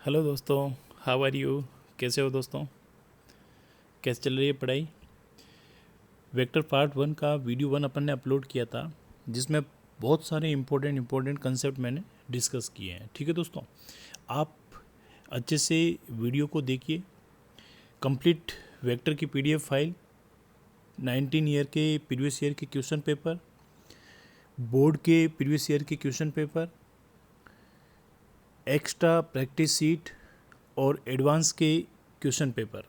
Hello दोस्तों, how are you. कैसे हो दोस्तों? कैसे चल रही है पढ़ाई? वेक्टर पार्ट 1 का वीडियो 1 अपन ने अपलोड किया था, जिसमें बहुत सारे इम्पोर्टेंट कंसेप्ट मैंने डिस्कस किए हैं। ठीक है दोस्तों, आप अच्छे से वीडियो को देखिए। कंप्लीट वेक्टर की पीडीएफ फाइल, 19 ईयर के प्रीवियस ईयर के क्वेश्चन पेपर, बोर्ड के प्रीवियस ईयर के question paper, extra practice seat और एडवांस के क्वेश्चन पेपर,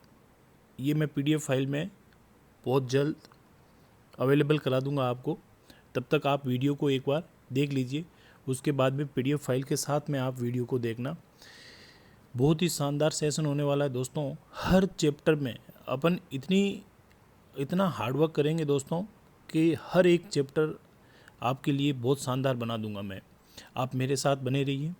ये मैं पीडीएफ फाइल में बहुत जल्द अवेलेबल करा दूंगा आपको। तब तक आप वीडियो को एक बार देख लीजिए, उसके बाद में पीडीएफ फाइल के साथ में आप वीडियो को देखना। बहुत ही शानदार सेशन होने वाला है दोस्तों। हर चैप्टर में अपन इतना हार्डवर्क करेंगे दोस्तों कि हर एक चैप्टर आपके लिए बहुत शानदार बना दूंगा मैं। आप मेरे साथ बने रहिए।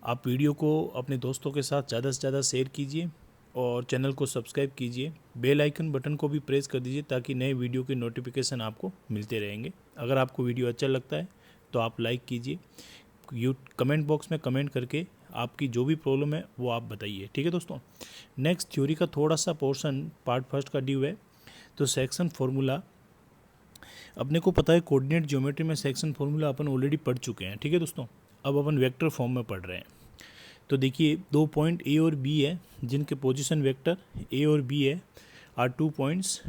आप वीडियो को अपने दोस्तों के साथ ज़्यादा से ज़्यादा शेयर कीजिए और चैनल को सब्सक्राइब कीजिए। बेल आइकन बटन को भी प्रेस कर दीजिए ताकि नए वीडियो के नोटिफिकेशन आपको मिलते रहेंगे। अगर आपको वीडियो अच्छा लगता है तो आप लाइक कीजिए। कमेंट बॉक्स में कमेंट करके आपकी जो भी प्रॉब्लम है वो आप बताइए। ठीक है दोस्तों, नेक्स्ट थ्योरी का थोड़ा सा पोर्शन पार्ट फर्स्ट का ड्यू है। तो सेक्शन फार्मूला अपने को पता है, कोऑर्डिनेट ज्योमेट्री में सेक्शन फार्मूला अपन ऑलरेडी पढ़ चुके हैं। ठीक है दोस्तों, अब अपन वेक्टर फॉर्म में पढ़ रहे हैं। तो देखिए, 2 पॉइंट ए और बी है, जिनके पोजीशन वेक्टर ए और बी है, are 2 points.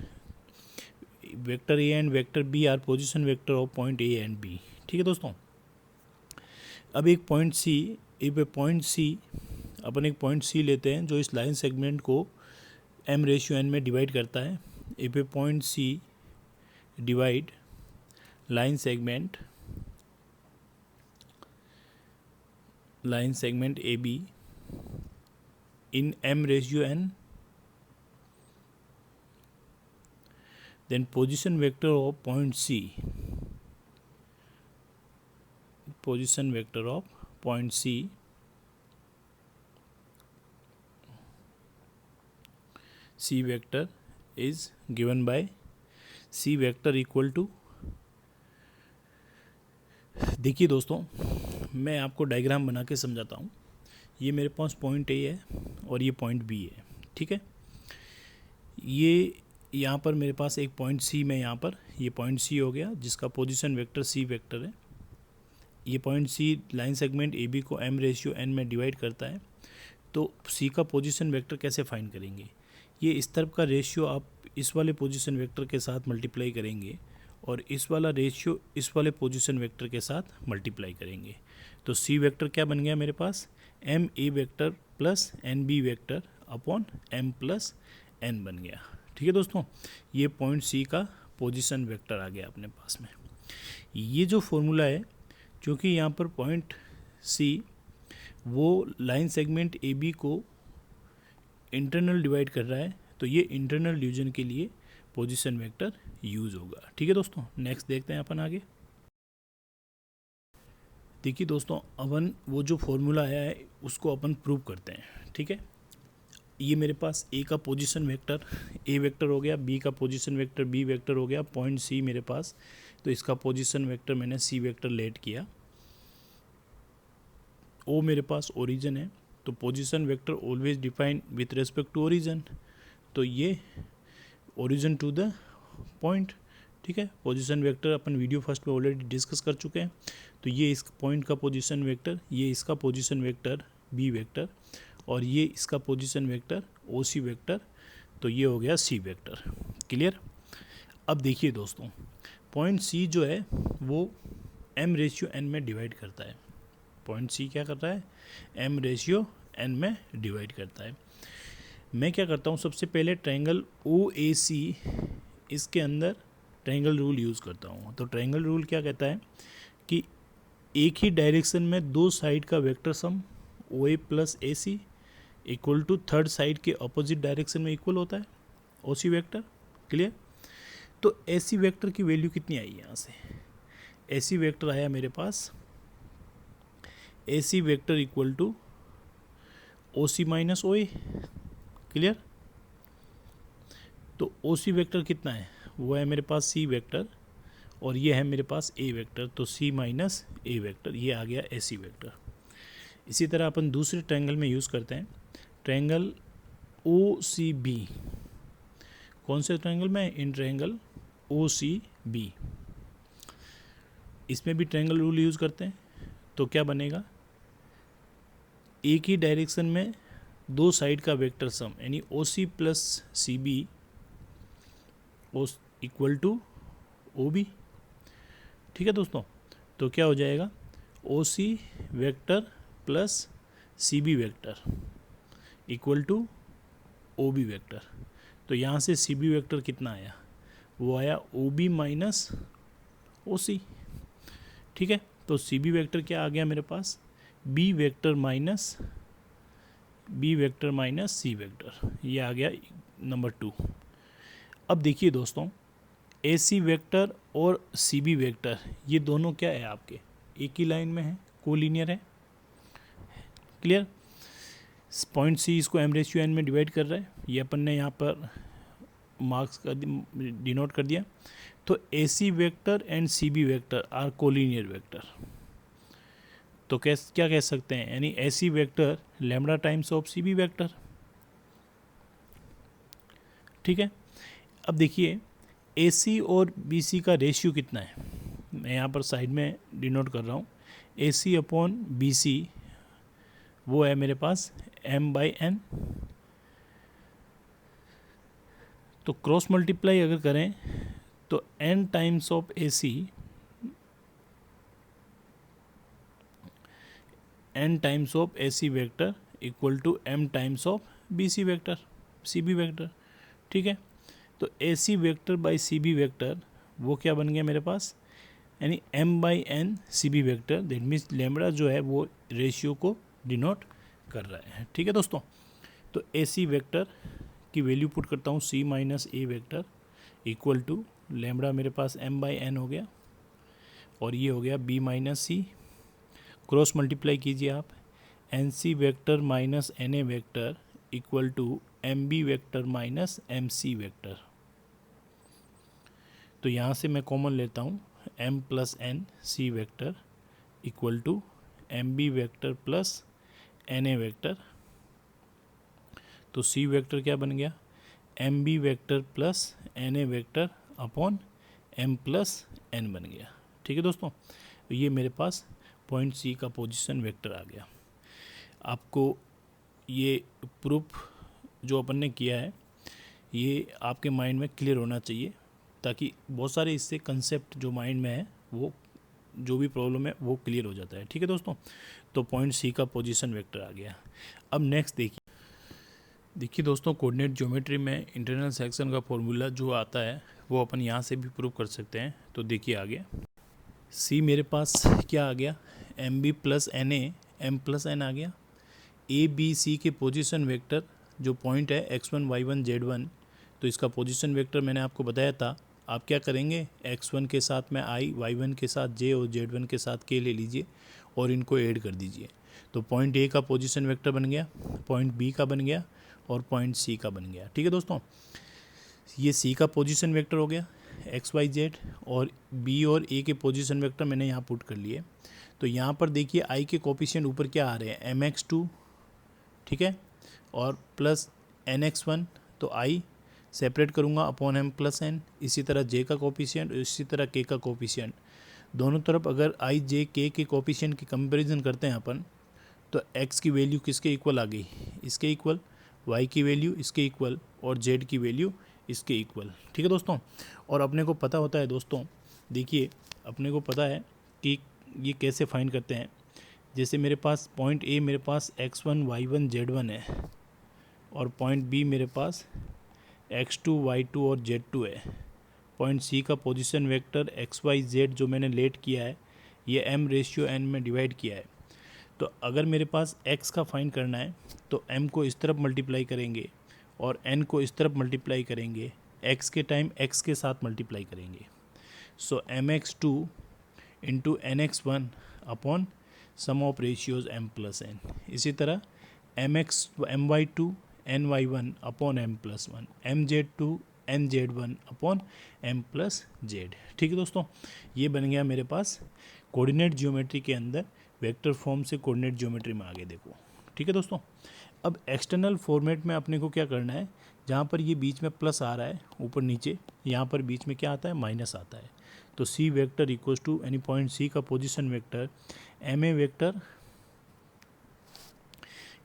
Vector A and vector B are position vector of point A and B. ठीक है दोस्तों, अब एक पॉइंट सी, अपन एक पॉइंट सी लेते हैं जो इस लाइन सेगमेंट को m/n में डिवाइड करता है। If a point C divide line segment AB in m/n, then position vector of point C C vector is given by C vector equal to, देखिए दोस्तों, मैं आपको डायग्राम बना के समझाता हूँ। ये मेरे पास पॉइंट ए है और ये पॉइंट बी है। ठीक है, ये यहाँ पर मेरे पास एक पॉइंट सी में, यहाँ पर ये पॉइंट सी हो गया जिसका पोजीशन वेक्टर सी वेक्टर है। ये point C line segment A B को m/n में डिवाइड करता है। तो सी का पोजीशन वेक्टर कैसे फाइंड करेंगे? ये इस तरफ का रेशियो आप इस वाले पोजीशन वेक्टर के साथ मल्टीप्लाई करेंगे और इस वाला रेशियो इस वाले पोजीशन वेक्टर के साथ मल्टीप्लाई करेंगे। तो सी वेक्टर क्या बन गया मेरे पास? m/a vector plus n/b vector upon m plus n बन गया। ठीक है दोस्तों, ये पॉइंट सी का पोजीशन वेक्टर आ गया अपने पास में। ये जो फॉर्मूला है, क्योंकि यहाँ पर पॉइंट सी वो लाइन सेगमेंट ए बी को इंटरनल डिवाइड कर रहा है, तो ये इंटरनल डिवीजन के लिए पोजीशन वेक्टर यूज़ होगा। ठीक है दोस्तों, नेक्स्ट देखते हैं अपन आगे। देखिए दोस्तों, अपन वो जो फॉर्मूला आया है उसको अपन प्रूव करते हैं। ठीक है, ये मेरे पास ए का पोजीशन वेक्टर ए वेक्टर हो गया, बी का पोजीशन वेक्टर बी वेक्टर हो गया, पॉइंट सी मेरे पास, तो इसका पोजीशन वेक्टर मैंने सी वेक्टर लेट किया। ओ मेरे पास ओरिजिन है, तो position vector always define with respect to origin, तो ये ओरिजिन टू द पॉइंट। ठीक है, पोजीशन वेक्टर अपन वीडियो फर्स्ट में ऑलरेडी डिस्कस कर चुके हैं। तो ये इस पॉइंट का पोजीशन वेक्टर, ये इसका पोजीशन वेक्टर बी वेक्टर, और ये इसका position vector O C vector, तो ये हो गया सी वेक्टर। क्लियर? अब देखिए दोस्तों, पॉइंट सी जो है वो m/n में डिवाइड करता है। पॉइंट सी क्या कर रहा है? m/n में डिवाइड करता है। मैं क्या करता हूँ, सबसे पहले ट्रायंगल OAC, इसके अंदर ट्रायंगल रूल यूज़ करता हूँ। तो ट्रायंगल रूल क्या कहता है कि एक ही डायरेक्शन में दो साइड का vector sum OA plus AC equal to third side के अपोजिट डायरेक्शन में इक्वल होता है OC वेक्टर। क्लियर? तो AC वेक्टर की वैल्यू कितनी आई यहाँ से? AC वेक्टर आया मेरे पास, AC vector equal to OC minus OA। Clear? तो OC वेक्टर कितना है? वो है मेरे पास C वेक्टर, और ये है मेरे पास A वेक्टर, तो C माइनस A वेक्टर, ये आ गया AC वेक्टर। इसी तरह अपन दूसरे ट्रायंगल में यूज़ करते हैं, ट्रायंगल ओ सी बी। कौन से ट्रायंगल में? In triangle O C B. इसमें भी ट्रायंगल रूल यूज़ करते हैं। तो क्या बनेगा, एक ही डायरेक्शन में दो साइड का वेक्टर सम, यानी O C plus C B equal to O B. ठीक है दोस्तों, तो क्या हो जाएगा, O C vector plus C B vector equal to O B vector. तो यहाँ से सी बी वेक्टर कितना आया, वो आया ओ बी माइनस ओ सी। ठीक है, तो सी बी वेक्टर क्या आ गया मेरे पास, B vector minus C vector, ये आ गया नंबर 2। अब देखिए दोस्तों, ए सी वेक्टर और सी बी वेक्टर ये दोनों क्या है, आपके एक ही लाइन में है, कोलिनियर है। क्लियर? पॉइंट सी इसको एम रेशियो एन में डिवाइड कर रहा है, ये अपन ने यहाँ पर मार्क्स कर डिनोट कर दिया। तो A C vector and C B vector are collinear vector. तो क्या कह सकते हैं, यानी A C vector lambda times of C B vector. ठीक है, अब देखिए ए सी और बी सी का रेशियो कितना है, मैं यहाँ पर साइड में डिनोट कर रहा हूँ। ए सी अपॉन बी सी वो है मेरे पास m बाई एन। तो क्रॉस मल्टीप्लाई अगर करें तो n times of A C n times of A C vector equal to m times of B C vector, C B vector. ठीक है, तो A C vector by C B vector वो क्या बन गया मेरे पास, यानी m by N C B vector. That means lambda जो है वो रेशियो को डिनोट कर रहा है। ठीक है दोस्तों, तो ए सी वेक्टर की वैल्यू पुट करता हूँ C minus A vector equal to lambda मेरे पास m बाई एन हो गया, और ये हो गया b minus C. Cross multiply कीजिए आप, N C vector minus N A vector equal to M B vector minus M C vector. तो यहाँ से मैं कॉमन लेता हूँ m plus N C vector equal to M B vector plus N A vector. तो C vector क्या बन गया, M B vector plus N A vector upon M plus N बन गया। ठीक है दोस्तों, तो ये मेरे पास पॉइंट सी का पोजीशन वेक्टर आ गया। आपको ये प्रूफ जो अपन ने किया है ये आपके माइंड में क्लियर होना चाहिए, ताकि बहुत सारे इससे कंसेप्ट जो माइंड में है वो जो भी प्रॉब्लम है वो क्लियर हो जाता है। ठीक है दोस्तों, तो पॉइंट सी का पोजीशन वेक्टर आ गया। अब नेक्स्ट देखिए दोस्तों, कोऑर्डिनेट ज्योमेट्री में इंटरनल सेक्शन का फॉर्मूला जो आता है वो अपन यहाँ से भी प्रूव कर सकते हैं। तो देखिए आगे सी मेरे पास क्या आ गया, M B plus N A M plus N आ गया। ए बी सी के पोजीशन वेक्टर जो पॉइंट है x1 y1 z1, तो इसका पोजीशन वेक्टर मैंने आपको बताया था। आप क्या करेंगे, x1 के साथ में i, y1 के साथ j और z1 के साथ k ले लीजिए और इनको ऐड कर दीजिए। तो पॉइंट ए का पोजीशन वेक्टर बन गया, पॉइंट बी का बन गया और पॉइंट सी का बन गया। ठीक है दोस्तों, ये सी का पोजीशन वेक्टर हो गया एक्स वाई जेड, और बी और ए के पोजीशन वेक्टर मैंने यहाँ पुट कर लिए। तो यहाँ पर देखिए आई के कोफिशिएंट ऊपर क्या आ रहे हैं, mx2, ठीक है, और प्लस nx1। तो आई सेपरेट करूँगा अपॉन m प्लस n। इसी तरह j का कोफिशिएंट, इसी तरह k का कोफिशिएंट। दोनों तरफ अगर i j k के कोफिशिएंट की कंपैरिजन करते हैं अपन, तो x की वैल्यू किसके इक्वल आ गई, इसके इक्वल, y की वैल्यू इसके इक्वल और z की वैल्यू इसके इक्वल। ठीक है दोस्तों, और अपने को पता होता है दोस्तों, देखिए अपने को पता है कि ये कैसे फाइंड करते हैं। जैसे मेरे पास पॉइंट ए मेरे पास x1 y1 z1 है, और पॉइंट बी मेरे पास x2 y2 और z2 है। पॉइंट सी का position vector X Y Z जो मैंने लेट किया है ये m रेशियो n में डिवाइड किया है। तो अगर मेरे पास x का फाइंड करना है तो m को इस तरफ मल्टीप्लाई करेंगे और n को इस तरफ मल्टीप्लाई करेंगे, x के टाइम x के साथ मल्टीप्लाई करेंगे। So mx2 into nx1 upon sum of ratios m plus n। इसी तरह my2 ny1 upon m plus 1, mz2 nz1 upon m plus z। ठीक है दोस्तों, ये बन गया मेरे पास कोऑर्डिनेट ज्योमेट्री के अंदर वेक्टर फॉर्म से कोऑर्डिनेट ज्योमेट्री में आ गए देखो। ठीक है दोस्तों, अब एक्सटर्नल फॉर्मेट में अपने को क्या करना है, जहाँ पर ये बीच में प्लस आ रहा है ऊपर नीचे, यहाँ पर बीच में क्या आता है, माइनस आता है। तो C vector equals to any point C का position vector M A vector,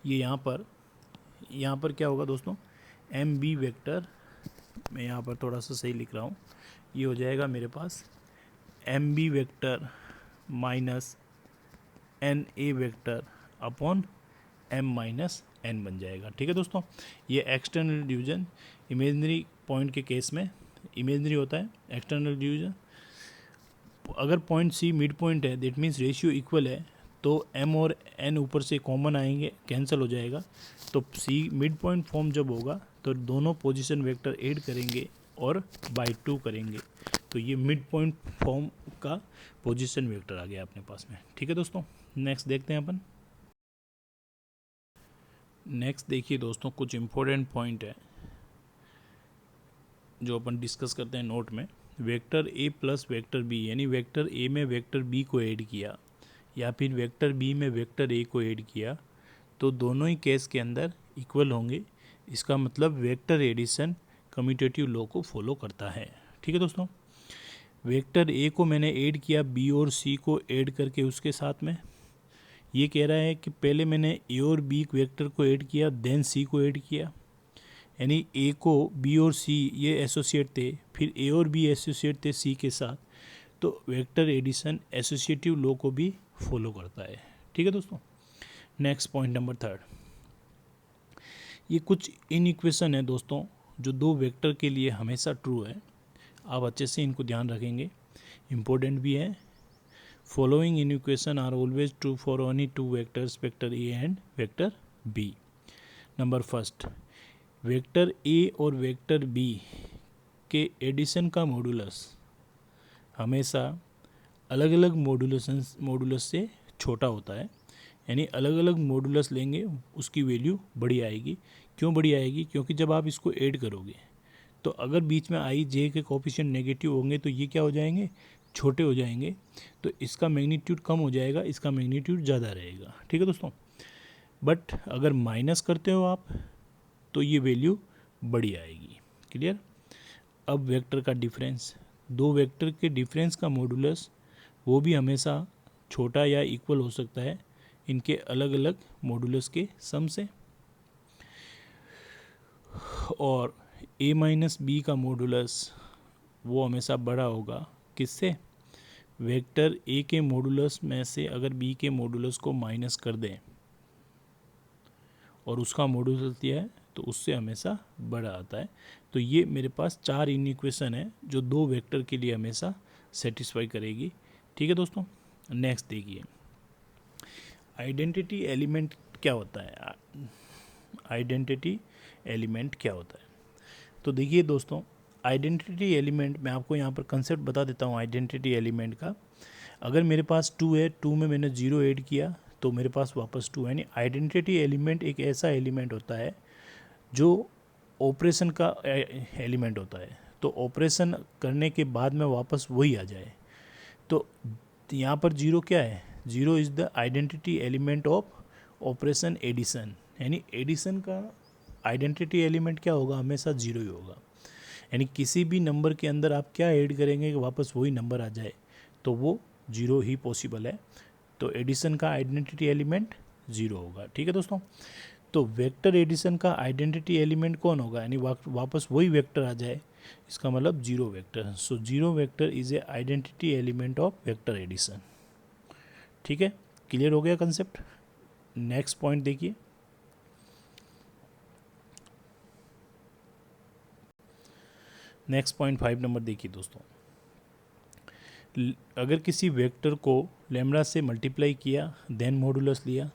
ये यहाँ पर क्या होगा दोस्तों, एम बी वेक्टर, मैं यहाँ पर थोड़ा सा सही लिख रहा हूँ, ये हो जाएगा मेरे पास M B vector minus N A vector upon M minus N बन जाएगा। ठीक है दोस्तों, ये एक्सटर्नल डिवीजन इमेजनरी पॉइंट के केस में इमेजनरी होता है एक्सटर्नल डिवीजन। अगर पॉइंट सी मिड पॉइंट है, दैट मीन्स रेशियो इक्वल है, तो एम और एन ऊपर से कॉमन आएंगे, कैंसिल हो जाएगा। तो सी मिड पॉइंट फॉर्म जब होगा तो दोनों पोजीशन वेक्टर ऐड करेंगे और बाई 2 करेंगे, तो ये मिड पॉइंट फॉर्म का पोजीशन वेक्टर आ गया अपने पास में। ठीक है दोस्तों, नेक्स्ट देखते हैं अपन। नेक्स्ट देखिए दोस्तों, कुछ इम्पोर्टेंट पॉइंट है जो अपन डिस्कस करते हैं नोट में। Vector A plus vector B, यानी वेक्टर ए में वेक्टर बी को ऐड किया या फिर वेक्टर बी में वेक्टर ए को ऐड किया, तो दोनों ही केस के अंदर इक्वल होंगे। इसका मतलब वेक्टर एडिशन कम्यूटेटिव लॉ को फॉलो करता है। ठीक है दोस्तों, वेक्टर ए को मैंने ऐड किया बी और सी को ऐड करके उसके साथ में, ये कह रहा है कि पहले मैंने ए और बी वेक्टर को ऐड किया देन सी को ऐड किया, यानी ए को बी और सी ये एसोसिएट थे, फिर ए और बी एसोसिएट थे सी के साथ, तो वेक्टर एडिशन एसोसिएटिव लॉ को भी फॉलो करता है। ठीक है दोस्तों, नेक्स्ट पॉइंट नंबर 3, ये कुछ इनइक्वेशन है दोस्तों जो दो वेक्टर के लिए हमेशा ट्रू है, आप अच्छे से इनको ध्यान रखेंगे, इम्पोर्टेंट भी है। Following inequation are always true for only two vectors, vector A and vector B. Number first, vector A और वेक्टर बी के एडिशन का मॉडुलस हमेशा अलग अलग मॉडुलस से छोटा होता है, यानी अलग अलग मॉडुलस लेंगे उसकी वैल्यू बड़ी आएगी। क्यों बड़ी आएगी, क्योंकि जब आप इसको ऐड करोगे तो अगर बीच में आई जे के कोफिशिएंट नेगेटिव होंगे तो ये क्या हो जाएंगे, छोटे हो जाएंगे, तो इसका मैग्नीट्यूड कम हो जाएगा, इसका मैग्नीट्यूड ज़्यादा रहेगा। ठीक है दोस्तों, बट अगर माइनस करते हो आप तो ये वैल्यू बड़ी आएगी। क्लियर। अब वेक्टर का डिफरेंस, दो वेक्टर के डिफरेंस का मॉडुलस वो भी हमेशा छोटा या इक्वल हो सकता है इनके अलग अलग मॉडुलस के सम से। और a माइनस बी का मॉडुलस वो हमेशा बड़ा होगा किससे, वेक्टर a के मॉडुलस में से अगर b के मॉडुलस को माइनस कर दें और उसका मॉडुलस दिया है तो उससे हमेशा बड़ा आता है। तो ये मेरे पास 4 इनइक्वेशन है जो दो वेक्टर के लिए हमेशा सेटिस्फाई करेगी। ठीक है दोस्तों, नेक्स्ट देखिए, आइडेंटिटी एलिमेंट क्या होता है। आइडेंटिटी एलिमेंट क्या होता है, तो देखिए दोस्तों, आइडेंटिटी एलिमेंट मैं आपको यहाँ पर कंसेप्ट बता देता हूँ आइडेंटिटी एलिमेंट का। अगर मेरे पास 2 है, 2 में मैंने 0 ऐड किया तो मेरे पास वापस 2 है, यानी आइडेंटिटी एलिमेंट एक ऐसा एलिमेंट होता है जो ऑपरेशन का एलिमेंट होता है, तो ऑपरेशन करने के बाद में वापस वही आ जाए। तो यहाँ पर 0 क्या है, 0 is the identity element of operation addition, यानी एडिशन का आइडेंटिटी एलिमेंट क्या होगा, हमेशा 0 ही होगा। यानी किसी भी नंबर के अंदर आप क्या ऐड करेंगे कि वापस वही नंबर आ जाए, तो वो 0 ही पॉसिबल है। तो एडिशन का आइडेंटिटी एलिमेंट 0 होगा। ठीक है दोस्तों, तो वेक्टर एडिशन का आइडेंटिटी एलिमेंट कौन होगा, यानी वापस वही वेक्टर आ जाए, इसका मतलब 0 vector. So 0 vector is a identity element of vector addition. ठीक है, क्लियर हो गया कंसेप्ट। नेक्स्ट पॉइंट देखिए, नेक्स्ट पॉइंट 5 नंबर देखिए दोस्तों, अगर किसी वेक्टर को लेम्डा से मल्टीप्लाई किया देन मॉडुलस लिया,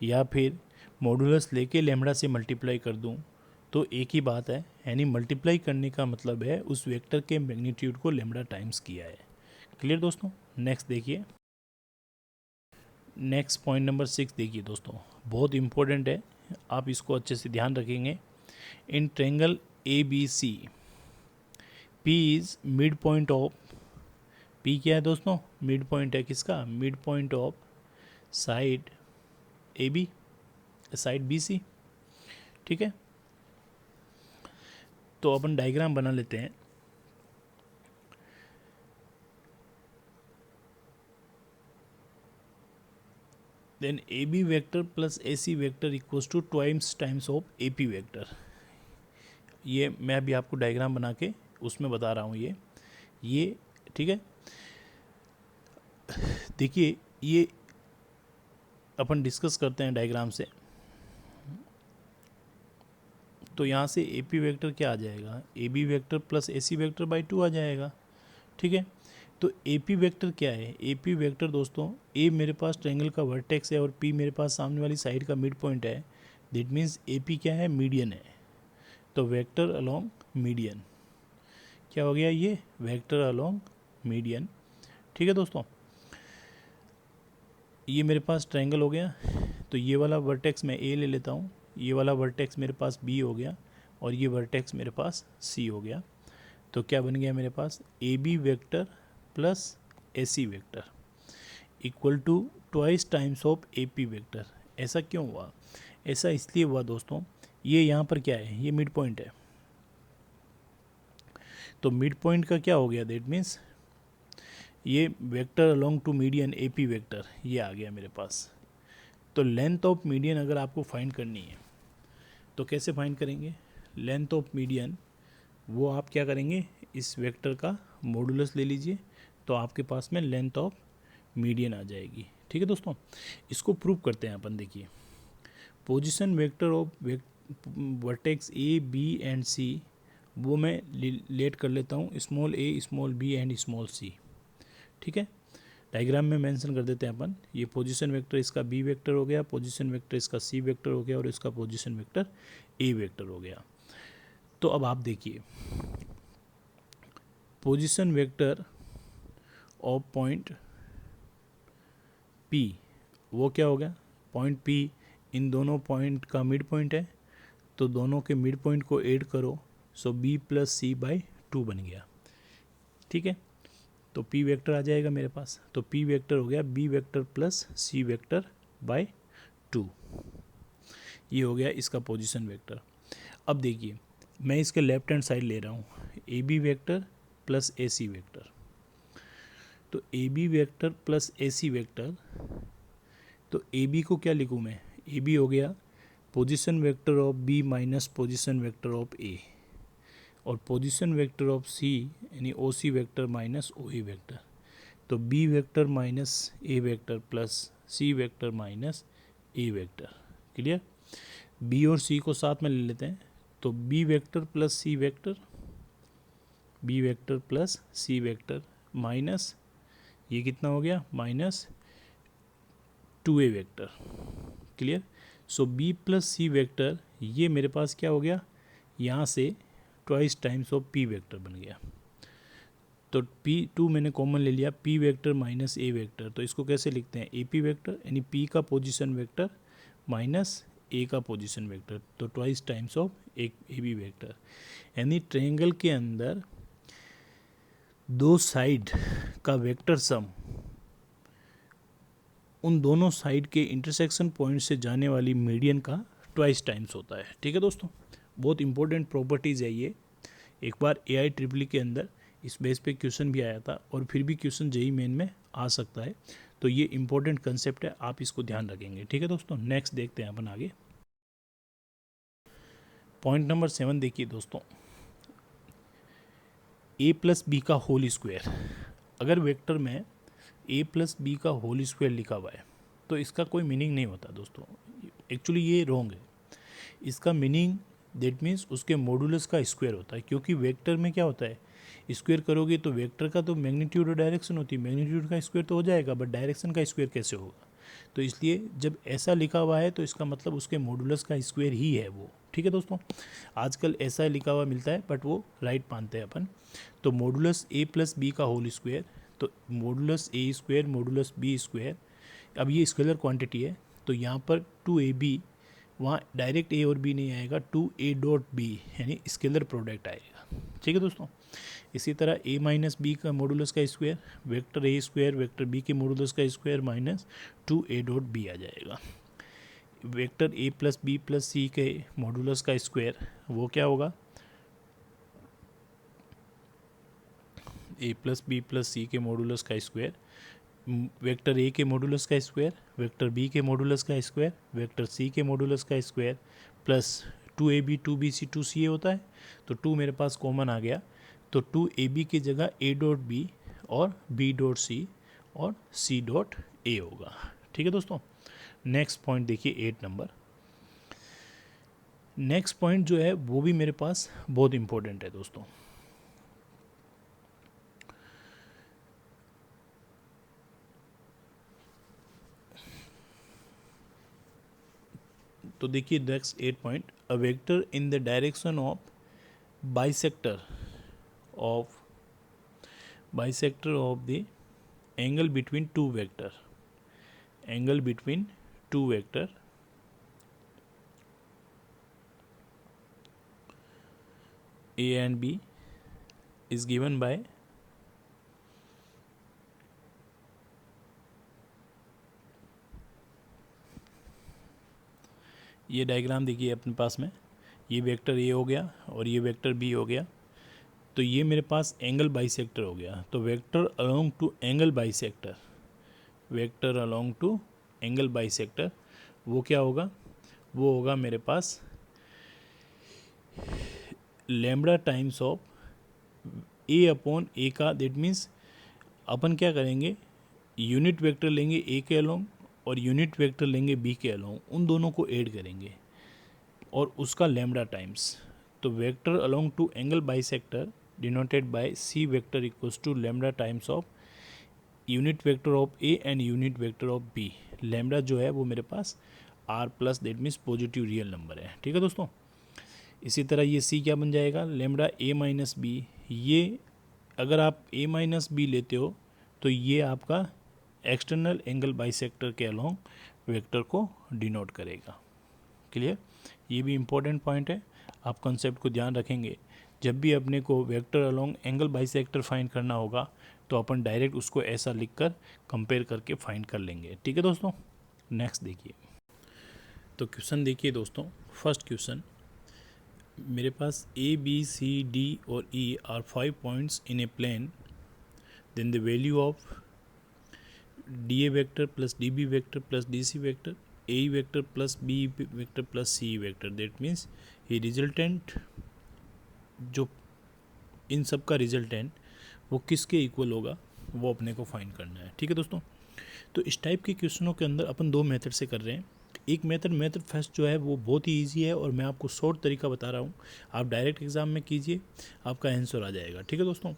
या फिर मॉडुलस लेके लेम्डा से मल्टीप्लाई कर दूं, तो एक ही बात है, यानी मल्टीप्लाई करने का मतलब है उस वेक्टर के मैग्नीट्यूड को लेम्डा टाइम्स किया है। क्लियर दोस्तों, नेक्स्ट देखिए, नेक्स्ट पॉइंट नंबर 6 देखिए दोस्तों, बहुत इंपॉर्टेंट है, आप इसको अच्छे से ध्यान रखेंगे। In triangle ABC, P is mid point of, P क्या है दोस्तों, मिड पॉइंट है किसका, mid point of side A B, side B C. ठीक है, तो अपन डायग्राम बना लेते हैं। Then A B vector plus A C vector equals to twice times of A P vector. ये मैं अभी आपको डायग्राम बना के उसमें बता रहा हूँ ये ठीक है। देखिए ये अपन डिस्कस करते हैं डायग्राम से। तो यहाँ से ए पी वेक्टर क्या आ जाएगा, A B vector plus A C vector by 2 आ जाएगा। ठीक है, तो ए पी वेक्टर क्या है, ए पी वेक्टर दोस्तों, ए मेरे पास ट्रायंगल का वर्टेक्स है और पी मेरे पास सामने वाली साइड का मिड पॉइंट है। दैट मीन्स ए पी क्या है, मीडियन है। तो वेक्टर अलोंग मीडियन क्या हो गया, ये वेक्टर अलोंग मीडियन। ठीक है दोस्तों, ये मेरे पास ट्रायंगल हो गया। तो ये वाला वर्टेक्स मैं ए ले लेता हूँ, ये वाला वर्टेक्स मेरे पास बी हो गया और ये वर्टेक्स मेरे पास सी हो गया। तो क्या बन गया मेरे पास, A B vector plus A C vector equal to twice times of A P vector. ऐसा क्यों हुआ, ऐसा इसलिए हुआ दोस्तों, ये यहाँ पर क्या है, ये मिड पॉइंट है। तो मिड पॉइंट का क्या हो गया, दैट मीन्स ये vector along to median A P vector ये आ गया मेरे पास। तो लेंथ ऑफ मीडियन अगर आपको फाइंड करनी है तो कैसे फाइंड करेंगे, लेंथ ऑफ मीडियन वो आप क्या करेंगे, इस वेक्टर का मॉडुलस ले लीजिए तो आपके पास में लेंथ ऑफ मीडियन आ जाएगी। ठीक है दोस्तों, इसको प्रूव करते हैं अपन। देखिए position vector of vertex A B and C वो मैं लेट कर लेता हूँ small A small B and small C. ठीक है, डायग्राम में मेंशन कर देते हैं अपन। ये पोजीशन वेक्टर इसका बी वेक्टर हो गया, पोजीशन वेक्टर इसका सी वेक्टर हो गया और इसका पोजीशन वेक्टर ए वेक्टर हो गया। तो अब आप देखिए position vector of point P वो क्या हो गया, पॉइंट पी इन दोनों पॉइंट का मिड पॉइंट है, तो दोनों के मिड पॉइंट को ऐड करो, सो बी प्लस सी बाई 2 बन गया। ठीक है, तो पी वेक्टर आ जाएगा मेरे पास। तो पी वेक्टर हो गया B vector plus C vector by 2, ये हो गया इसका पोजीशन वेक्टर। अब देखिए मैं इसके लेफ्ट हैंड साइड ले रहा हूँ A B vector plus A C vector. तो A B vector plus A C vector, तो ए बी को क्या लिखूँ मैं, ए बी हो गया position vector of B minus position vector of A, और पोजीशन वेक्टर ऑफ सी यानी O C vector minus O A vector. तो B vector minus A vector plus C vector minus A vector. Clear, B और C को साथ में ले लेते हैं। तो B vector plus C vector, B vector plus C vector minus ये कितना हो गया, minus 2a vector. Clear, so B plus C vector ये मेरे पास क्या हो गया, यहाँ से twice times of P vector बन गया। तो P2 मैंने कॉमन ले लिया, P vector minus A vector. तो इसको कैसे लिखते हैं, ए पी वेक्टर यानी P का पोजीशन वेक्टर माइनस ए का पोजीशन वेक्टर, तो ट्वाइस टाइम्स ऑफ एक ए बी वेक्टर। यानी ट्रायंगल के अंदर दो साइड का वेक्टर सम उन दोनों साइड के इंटरसेक्शन पॉइंट से जाने वाली मीडियन का ट्वाइस टाइम्स होता है। ठीक है दोस्तों, बहुत इंपॉर्टेंट प्रॉपर्टीज़ है ये। एक बार AI ट्रिपल के अंदर इस बेस पे क्वेश्चन भी आया था और फिर भी क्वेश्चन जेई मेन में आ सकता है। तो ये इंपॉर्टेंट कंसेप्ट है, आप इसको ध्यान रखेंगे। ठीक है दोस्तों, नेक्स्ट देखते हैं अपन आगे। पॉइंट नंबर 7 देखिए दोस्तों, ए प्लस बी का होल स्क्वायर। अगर वेक्टर में ए प्लस बी का होल स्क्वायर लिखा हुआ है तो इसका कोई मीनिंग नहीं होता दोस्तों। एक्चुअली ये रॉन्ग है। इसका मीनिंग दैट मीन्स उसके मॉडुलस का स्क्वायर होता है, क्योंकि वेक्टर में क्या होता है, स्क्वायर करोगे तो वेक्टर का तो मैग्नीट्यूड और डायरेक्शन होती है, मैग्नीट्यूड का स्क्वायर तो हो जाएगा बट डायरेक्शन का स्क्वायर कैसे होगा। तो इसलिए जब ऐसा लिखा हुआ है तो इसका मतलब उसके मॉडुलस का स्क्वायर ही है वो। ठीक है दोस्तों, आजकल ऐसा लिखा हुआ मिलता है बट वो राइट मानते हैं अपन। तो मॉडुलस ए प्लस बी का होल स्क्वायर, तो मॉडुलस ए स्क्वायर मॉडुलस बी स्क्वायर। अब ये स्केलर क्वांटिटी है तो यहाँ पर 2ab वहाँ डायरेक्ट ए और बी नहीं आएगा, टू ए डॉट बी यानी स्केलर प्रोडक्ट आएगा। ठीक है दोस्तों। इसी तरह ए माइनस बी का मॉडुलस का square, vector A square vector B के मॉडुलस का square minus two A dot B आ जाएगा। Vector A plus B plus C के मॉडुलस का स्क्वायर वो क्या होगा, A plus B plus C के मॉडुलस का स्क्वायर, वेक्टर ए के मॉडुलस का स्क्वायर वेक्टर बी के मॉडुलस का स्क्वायर वेक्टर सी के मॉडुलस का square plus two A B two B C two C A होता है, तो टू मेरे पास कॉमन आ गया, तो टू ए बी की जगह ए डॉट बी और बी डॉट सी और सी डॉट ए होगा। ठीक है दोस्तों। नेक्स्ट पॉइंट देखिए 8 नंबर। नेक्स्ट पॉइंट जो है वो भी मेरे पास बहुत इंपॉर्टेंट है दोस्तों। तो देखिए next 8 point, a vector in the direction of bisector of the angle between two vector, angle between two vector A and B is given by ये डायग्राम देखिए अपने पास में, ये वेक्टर ए हो गया और ये वेक्टर बी हो गया, तो ये मेरे पास एंगल बाइसेक्टर हो गया। तो vector along to angle bisector, vector along to angle bisector वो क्या होगा, वो होगा मेरे पास lambda times of A upon A का, दैट मीन्स अपन क्या करेंगे, यूनिट वेक्टर लेंगे ए के अलोंग और यूनिट वेक्टर लेंगे बी के अलोंग, उन दोनों को ऐड करेंगे और उसका लैम्बडा टाइम्स। तो vector along to angle bisector denoted by C vector equals to lambda times of unit vector of A and unit vector of B. Lambda जो है वो मेरे पास R plus, that means positive real number है। ठीक है दोस्तों। इसी तरह ये सी क्या बन जाएगा, लैम्बडा ए माइनस बी। ये अगर आप ए माइनस बी लेते हो तो ये आपका एक्सटर्नल एंगल बाइसेक्टर के अलोंग वेक्टर को डिनोट करेगा। क्लियर। ये भी इम्पोर्टेंट पॉइंट है, आप कंसेप्ट को ध्यान रखेंगे। जब भी अपने को vector along angle bisector find करना होगा तो अपन डायरेक्ट उसको ऐसा लिखकर कंपेयर करके फाइंड कर लेंगे। ठीक है दोस्तों। नेक्स्ट देखिए, तो क्वेश्चन देखिए दोस्तों। फर्स्ट क्वेश्चन, मेरे पास ए बी सी डी और E are 5 points in a plane, then the value of D A vector plus D B vector plus D C vector, A E vector plus B vector plus C vector, that means ये resultant जो इन सब का resultant वो किसके equal होगा वो अपने को फाइंड करना है। ठीक है दोस्तों। तो इस टाइप के क्वेश्चनों के अंदर अपन दो मेथड से कर रहे हैं। एक मेथड फर्स्ट जो है वो बहुत ही इजी है और मैं आपको शॉर्ट तरीका बता रहा हूँ, आप डायरेक्ट एग्जाम में कीजिए, आपका आंसर आ जाएगा। ठीक है दोस्तों।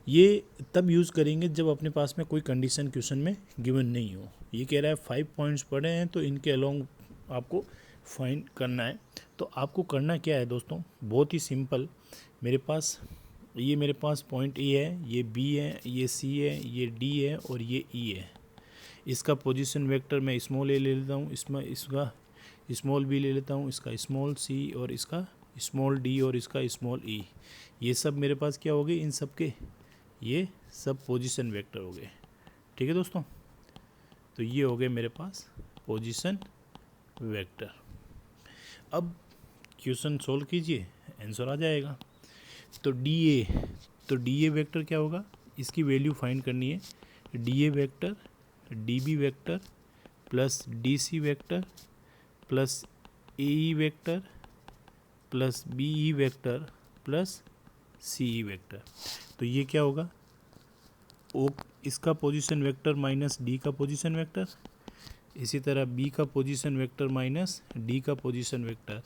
ये तब यूज़ करेंगे जब अपने पास में कोई कंडीशन क्वेश्चन में गिवन नहीं हो। ये कह रहा है 5 पॉइंट्स पड़े हैं तो इनके अलोंग आपको फाइंड करना है। तो आपको करना क्या है दोस्तों, बहुत ही सिंपल। मेरे पास पॉइंट ए है, ये बी है, ये सी है, ये डी है और ये ई है। इसका पोजीशन वेक्टर मैं स्मॉल ए ले लेता हूँ, इसमें इसका स्मॉल बी ले लेता हूँ, इसका स्मॉल सी और इसका स्मॉल डी और इसका स्मॉल ई। ये सब मेरे पास क्या हो गए, इन सब के ये सब पोजीशन वेक्टर हो गए। ठीक है दोस्तों। तो ये हो गए मेरे पास पोजीशन वेक्टर। अब क्वेश्चन सोल्व कीजिए, आंसर आ जाएगा। तो डी ए वेक्टर क्या होगा, इसकी वैल्यू फाइंड करनी है। D A vector D B vector plus D C vector plus A E vector plus B E vector plus C E vector. तो ये क्या होगा, ओ इसका पोजीशन वेक्टर माइनस डी का पोजीशन वेक्टर, इसी तरह बी का पोजीशन वेक्टर माइनस डी का पोजीशन वेक्टर,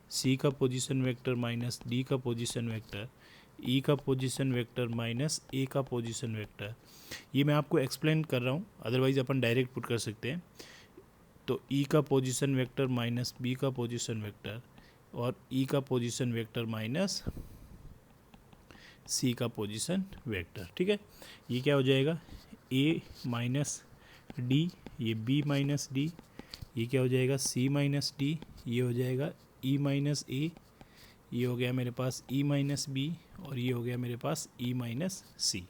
सी का पोजीशन वेक्टर माइनस डी का पोजीशन वेक्टर, ई का पोजीशन वेक्टर माइनस ए का पोजीशन वेक्टर। ये मैं आपको एक्सप्लेन कर रहा हूँ, अदरवाइज अपन डायरेक्ट पुट कर सकते हैं। तो ई का पोजीशन वेक्टर माइनस बी का पोजीशन वेक्टर और ई का पोजीशन वेक्टर माइनस सी का पोजीशन वेक्टर। ठीक है। ये क्या हो जाएगा, ए माइनस डी, ये बी माइनस डी, ये क्या हो जाएगा C माइनस डी, ये हो जाएगा E माइनस ए, ये हो गया मेरे पास E माइनस बी, और ये हो गया मेरे पास E माइनस सी।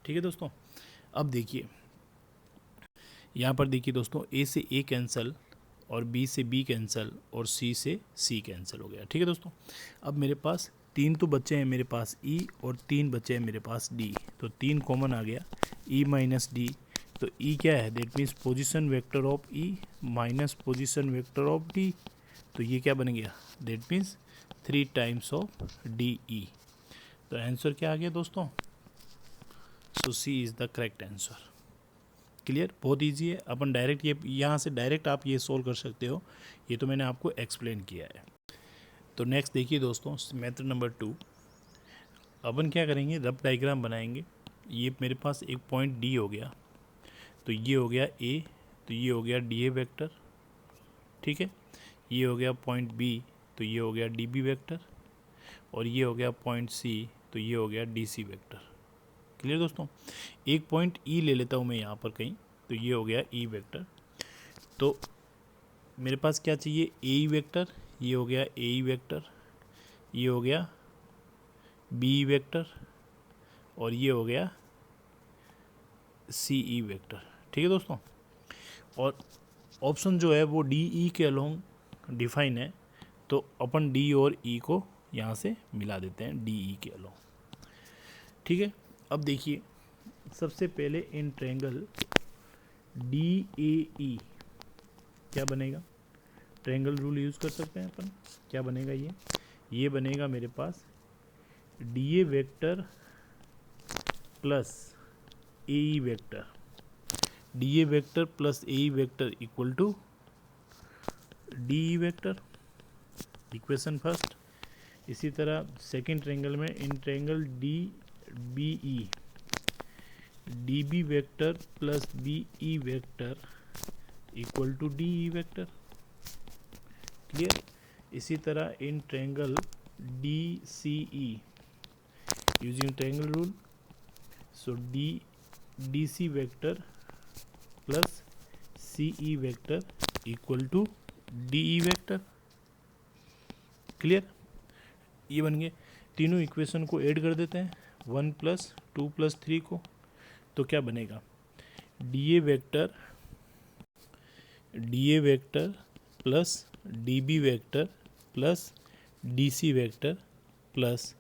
ठीक है दोस्तों, अब देखिए यहाँ पर देखिए दोस्तों, A से A कैंसिल और B से B कैंसिल और C से C कैंसिल हो गया। ठीक है दोस्तों, अब मेरे पास 3 तो बच्चे हैं मेरे पास E और 3 बच्चे हैं मेरे पास D, तो 3 कॉमन आ गया E माइनस डी। तो E क्या है, that means position vector of E minus position vector of D, तो ये क्या बन गया, that means 3 times of DE। तो आंसर क्या आ गया दोस्तों, सो C is the correct answer. Clear, बहुत इजी है, अपन डायरेक्ट ये यहाँ से डायरेक्ट आप ये सोल्व कर सकते हो, ये तो मैंने आपको एक्सप्लेन किया है। तो नेक्स्ट देखिए दोस्तों, मेथड नंबर 2, अपन क्या करेंगे, रफ डायग्राम बनाएंगे। ये मेरे पास एक पॉइंट डी हो गया, तो ये हो गया ए, तो ये हो गया डी ए वेक्टर। ठीक है, ये हो गया पॉइंट बी, तो ये हो गया डी बी वेक्टर, और ये हो गया पॉइंट सी, तो ये हो गया डी सी वेक्टर। क्लियर दोस्तों, एक पॉइंट ई ले लेता हूँ मैं यहाँ पर कहीं, तो ये हो गया ई वेक्टर। तो मेरे पास क्या चाहिए, ए ई वेक्टर, ये हो गया ए ई वेक्टर, ये हो गया बी ई वेक्टर, और ये हो गया सी ई वेक्टर। ठीक है दोस्तों, और ऑप्शन जो है वो डी ई के अलोंग डिफाइन है, तो अपन डी और ई को यहाँ से मिला देते हैं डी ई के अलोंग। ठीक है, अब देखिए सबसे पहले इन ट्रायंगल डी ए ई क्या बनेगा, ट्रायंगल रूल यूज़ कर सकते हैं अपन। क्या बनेगा, ये बनेगा मेरे पास D A vector plus A E vector, D A vector plus A E vector equal to D E vector, equation first. इसी तरह सेकेंड ट्रायंगल में in triangle D B E, D B vector plus B E vector equal to D E vector. Clear, इसी तरह in triangle D C E using triangle rule, so D C vector plus C E vector equal to D E vector. Clear, ये बन गए। तीनों equation को add कर देते हैं, 1 + 2 + 3 को, तो क्या बनेगा, D A vector plus D B vector plus D C vector plus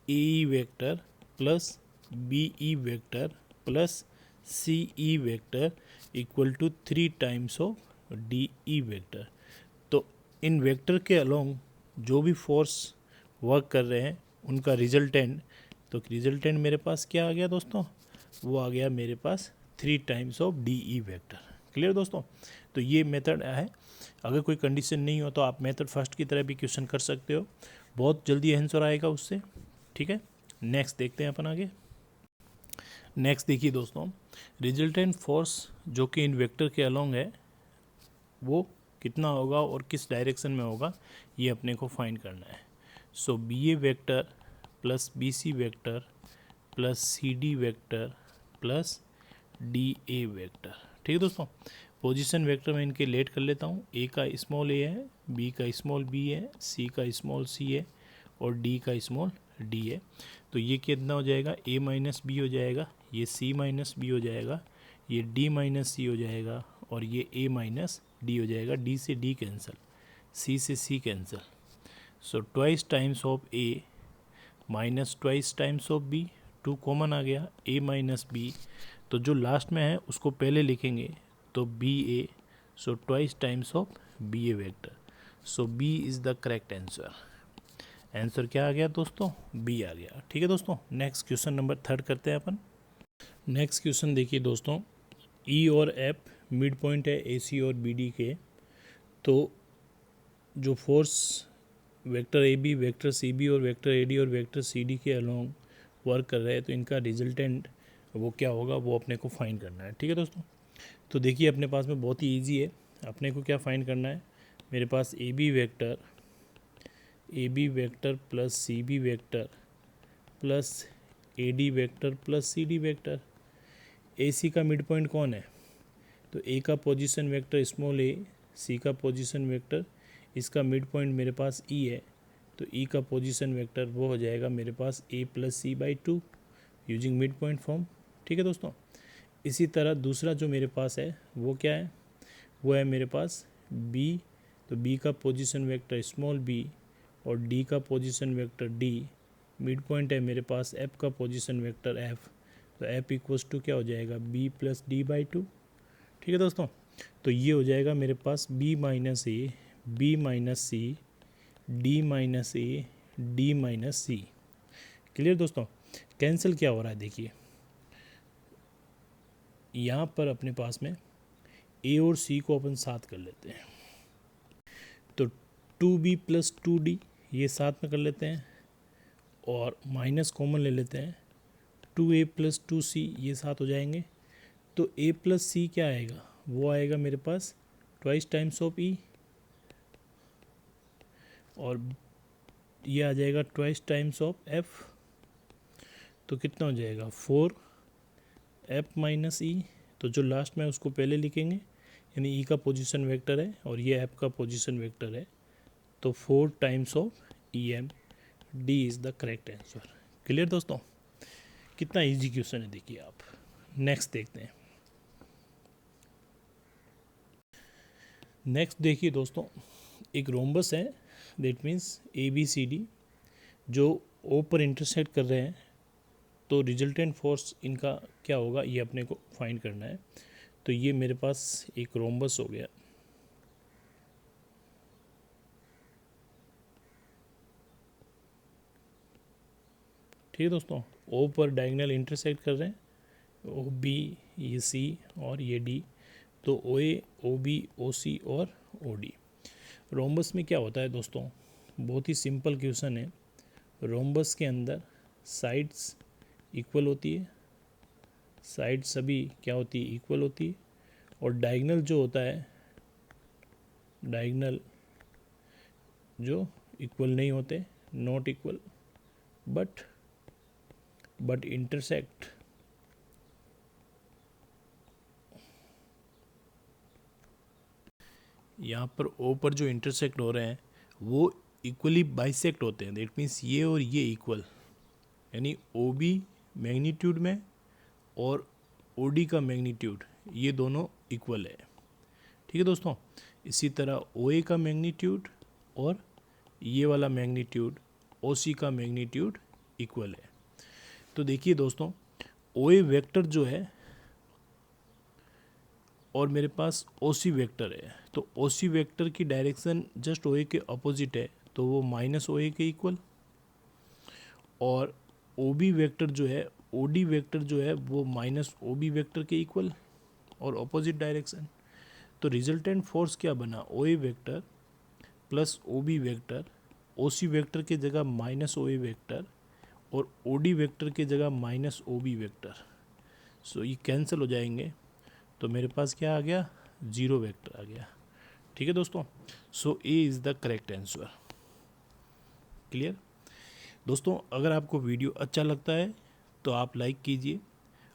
A E vector plus B E vector plus C E vector equal to 3 times of D E vector. तो इन vector के along जो भी force work कर रहे हैं उनका resultant, तो रिजल्टेंट मेरे पास क्या आ गया दोस्तों, वो आ गया मेरे पास 3 times of D E vector. Clear दोस्तों, तो ये मेथड है। अगर कोई कंडीशन नहीं हो तो आप मेथड फर्स्ट की तरह भी क्वेश्चन कर सकते हो, बहुत जल्दी आंसर आएगा उससे। ठीक है, नेक्स्ट देखते हैं अपन आगे। नेक्स्ट देखिए दोस्तों, रिजल्टेंट फोर्स जो कि इन वेक्टर के अलोंग है वो कितना होगा और किस डायरेक्शन में होगा, ये अपने को फाइंड करना है। So B A vector plus B C vector plus C D vector plus D A vector. ठीक है दोस्तों, पोजीशन वेक्टर में इनके लेट कर लेता हूँ। ए का स्मॉल ए है, बी का स्मॉल बी है, सी का स्मॉल सी है और डी का स्मॉल डी है। तो ये कितना हो जाएगा, ए माइनस बी हो जाएगा, ये सी माइनस बी हो जाएगा, ये डी माइनस सी हो जाएगा और ये ए माइनस डी हो जाएगा। डी से डी कैंसिल, सी से C cancel, so twice times of A minus twice times of B, 2 common आ गया, ए माइनस बी, तो जो लास्ट में है उसको पहले लिखेंगे, तो B A, so twice times of B A vector, so B is the correct answer. Answer क्या आ गया दोस्तों, बी आ गया। ठीक है दोस्तों, नेक्स्ट क्वेश्चन नंबर 3 करते हैं अपन। नेक्स्ट क्वेश्चन देखिए दोस्तों, ई और एफ मिड पॉइंट है ए सी और बी डी के, तो जो force vector A B, vector C B और वेक्टर ए डी और वेक्टर सी डी के अलोंग वर्क कर रहे हैं, तो इनका रिजल्टेंट वो क्या होगा वो अपने को फाइंड करना है। ठीक है दोस्तों, तो देखिए अपने पास में बहुत ही ईजी है, अपने को क्या फाइंड करना है, मेरे पास A B vector plus C B vector plus A D vector plus C D vector. A C का मिड पॉइंट कौन है, तो ए का position vector small A, C का पोजीशन वेक्टर, इसका मिड पॉइंट मेरे पास ई है, तो ई का पोजीशन वेक्टर वो हो जाएगा मेरे पास A plus C by two using mid point form. ठीक है दोस्तों। इसी तरह दूसरा जो मेरे पास है वो क्या है, वो है मेरे पास बी, तो बी का पोजीशन वेक्टर स्मॉल बी और डी का position vector D, mid point है मेरे पास एफ का पोजीशन वेक्टर एफ, तो एफ इक्वल्स टू क्या हो जाएगा B plus D by two. ठीक है दोस्तों। तो ये हो जाएगा मेरे पास B minus A, B minus C, D minus A, D minus C. Clear दोस्तों। कैंसिल क्या हो रहा है देखिए, यहाँ पर अपने पास में ए और सी को अपन साथ कर लेते हैं, तो 2b प्लस 2d ये साथ में कर लेते हैं और माइनस कॉमन ले लेते हैं, 2a प्लस 2c ये साथ हो जाएंगे, तो a प्लस सी क्या आएगा, वो आएगा मेरे पास ट्वाइस टाइम्स ऑफ e, और ये आ जाएगा ट्वाइस टाइम्स ऑफ f, तो कितना हो जाएगा 4f माइनस ई, तो जो लास्ट में उसको पहले लिखेंगे, यानी ई का पोजीशन वेक्टर है और ये एफ का पोजीशन वेक्टर है, तो 4 times of E M, D is the correct answer. Clear दोस्तों। कितना इजी क्वेश्चन है देखिए आप। नेक्स्ट देखते हैं। नेक्स्ट देखिए दोस्तों, एक रोम्बस है, that means A B C D जो ओ पर इंटरसेक्ट कर रहे हैं, तो रिजल्टेंट फोर्स इनका क्या होगा ये अपने को फाइंड करना है। तो ये मेरे पास एक रोम्बस हो गया, ठीक है दोस्तों। ओ पर डायगोनल इंटरसेक्ट कर रहे हैं, ओ बी, ये सी और ये डी, तो ओ ए, ओ बी, ओ सी और ओ डी। रोम्बस में क्या होता है दोस्तों, बहुत ही सिंपल क्वेश्चन है। रोम्बस के अंदर साइड्स इक्वल होती है, साइड सभी क्या होती है इक्वल होती है, और डायगोनल जो होता है, डायगोनल जो इक्वल नहीं होते, नॉट इक्वल, बट इंटरसेक्ट यहाँ पर ओ पर जो इंटरसेक्ट हो रहे हैं वो इक्वली बाइसेक्ट होते हैं, दैट मीन्स ये और ये इक्वल, यानी ओ बी मैग्नीट्यूड में और ओ डी का मैग्नीट्यूड ये दोनों इक्वल है। ठीक है दोस्तों। इसी तरह ओ ए का मैग्नीट्यूड और ये वाला मैग्नीट्यूड ओ सी का मैग्नीट्यूड इक्वल है। तो देखिए दोस्तों, ओ ए वेक्टर जो है और मेरे पास ओ सी वेक्टर है, तो ओ सी वेक्टर की डायरेक्शन जस्ट ओ ए के अपोजिट है, तो वो माइनस ओ ए के इक्वल, और ओ बी वेक्टर जो है, ओ डी वेक्टर जो है वो माइनस ओ बी वेक्टर के इक्वल और अपोजिट डायरेक्शन। तो रिजल्टेंट फोर्स क्या बना, O A vector plus O B vector, O C vector की जगह माइनस ओ ए वेक्टर और ओ डी वेक्टर की जगह माइनस ओ बी वेक्टर। सो ये कैंसिल हो जाएंगे, तो मेरे पास क्या आ गया, जीरो वेक्टर आ गया। ठीक है दोस्तों। So A is the correct answer. Clear दोस्तों। अगर आपको वीडियो अच्छा लगता है तो आप लाइक कीजिए,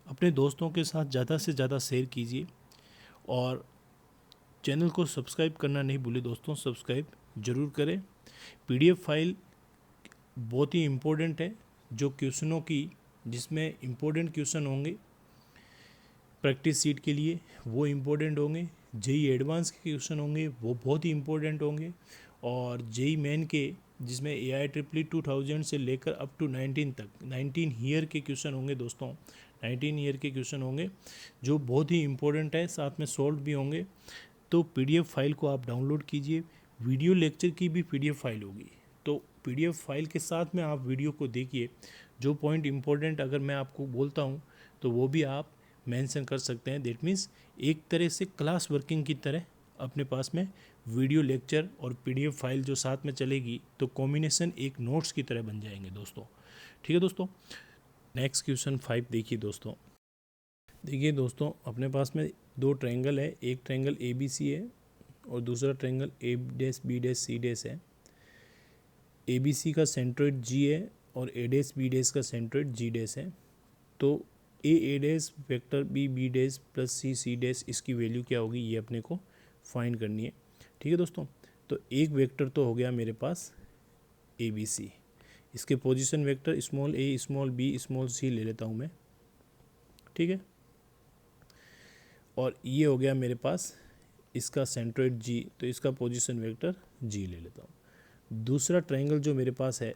अपने दोस्तों के साथ ज़्यादा से ज़्यादा शेयर कीजिए, और चैनल को सब्सक्राइब करना नहीं भूले दोस्तों, सब्सक्राइब ज़रूर करें। पीडीएफ फाइल बहुत ही इम्पोर्टेंट है, जो क्वेश्चनों की, जिसमें इम्पोर्टेंट क्वेश्चन होंगे प्रैक्टिस सीट के लिए वो इम्पोर्टेंट होंगे, जेई एडवांस के क्वेश्चन होंगे वो बहुत ही इम्पोर्टेंट होंगे, और जेई मेन के जिसमें AIEEE 2000 से लेकर अप टू 19 तक 19 ईयर के क्वेश्चन होंगे दोस्तों, 19 ईयर के क्वेश्चन होंगे जो बहुत ही इम्पोर्टेंट है, साथ में सॉल्व भी होंगे। तो पीडीएफ फाइल को आप डाउनलोड कीजिए, वीडियो लेक्चर की भी पीडीएफ फाइल होगी, तो पीडीएफ फाइल के साथ में आप वीडियो को देखिए, जो पॉइंट इम्पोर्टेंट अगर मैं आपको बोलता हूँ तो वो भी आप मेंशन कर सकते हैं। दैट मीन्स एक तरह से क्लास वर्किंग की तरह अपने पास में वीडियो लेक्चर और पीडीएफ फाइल जो साथ में चलेगी, तो कॉम्बिनेशन एक नोट्स की तरह बन जाएंगे दोस्तों। ठीक है दोस्तों। नेक्स्ट क्वेश्चन 5 देखिए दोस्तों। देखिए दोस्तों, अपने पास में दो ट्रायंगल है, एक ट्रायंगल ए बी सी है और दूसरा triangle A dash B dash C dash है। ए बी सी का सेंट्रोइड जी है और ए डैश बी डैश का सेंट्रोइड जी डैश है। तो A dash vector B dash plus C dash, इसकी वैल्यू क्या होगी ये अपने को फाइंड करनी है। ठीक है दोस्तों, तो एक वेक्टर तो हो गया मेरे पास ए बी सी, इसके position vector small A small B small C ले लेता हूँ मैं। ठीक है, और ये हो गया मेरे पास इसका सेंट्रोइड जी, तो इसका पोजीशन वेक्टर जी ले लेता हूँ। दूसरा ट्रायंगल जो मेरे पास है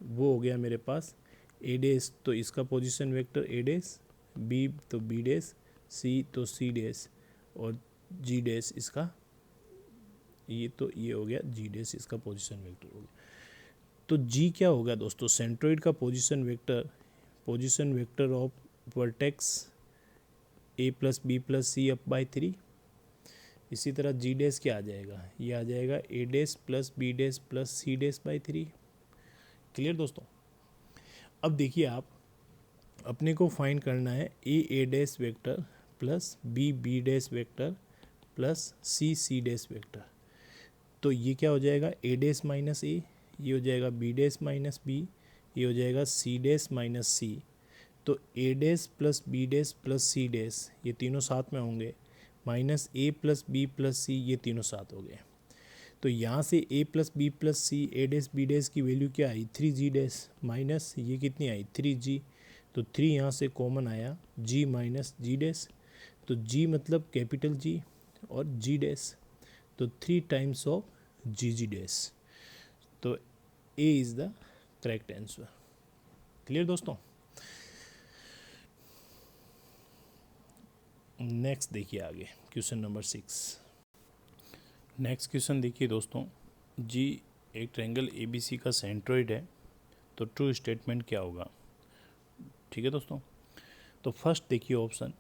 वो हो गया मेरे पास ए डैश, तो इसका position vector A dash, B तो बी डैश, सी तो सी डैश, और जी डैश इसका, ये तो ये हो गया जी डैश, इसका पोजीशन वेक्टर हो गया। तो जी क्या होगा दोस्तों, सेंट्रोइड का position vector of vertex A plus B plus C up by 3। इसी तरह जी डैश क्या आ जाएगा, ये आ जाएगा A dash plus B dash plus C dash by 3। Clear दोस्तों। अब देखिए आप, अपने को फाइंड करना है A dash vector plus B dash vector plus C dash vector. तो ये क्या हो जाएगा, ए डैश माइनस ए, ये हो जाएगा बी डैश माइनस बी, ये हो जाएगा सी डैश माइनस सी। तो A dash plus B dash plus C dash ये तीनों साथ में होंगे, minus A plus B plus C ये तीनों साथ हो गए। तो यहाँ से A plus B plus C A dash B dash की वैल्यू क्या आई 3g डैश, माइनस ये कितनी आई 3g, तो 3 यहाँ से कॉमन आया, g माइनस जी डैश, तो g मतलब कैपिटल G और g डैश, तो 3 टाइम्स ऑफ जी डैश। तो ए is the correct answer. Clear दोस्तों। नेक्स्ट देखिए आगे क्वेश्चन नंबर 6। नेक्स्ट क्वेश्चन देखिए दोस्तों, जी एक ट्रायंगल ए बी सी का सेंट्रोइड है, तो ट्रू स्टेटमेंट क्या होगा। ठीक है दोस्तों, तो फर्स्ट देखिए ऑप्शन,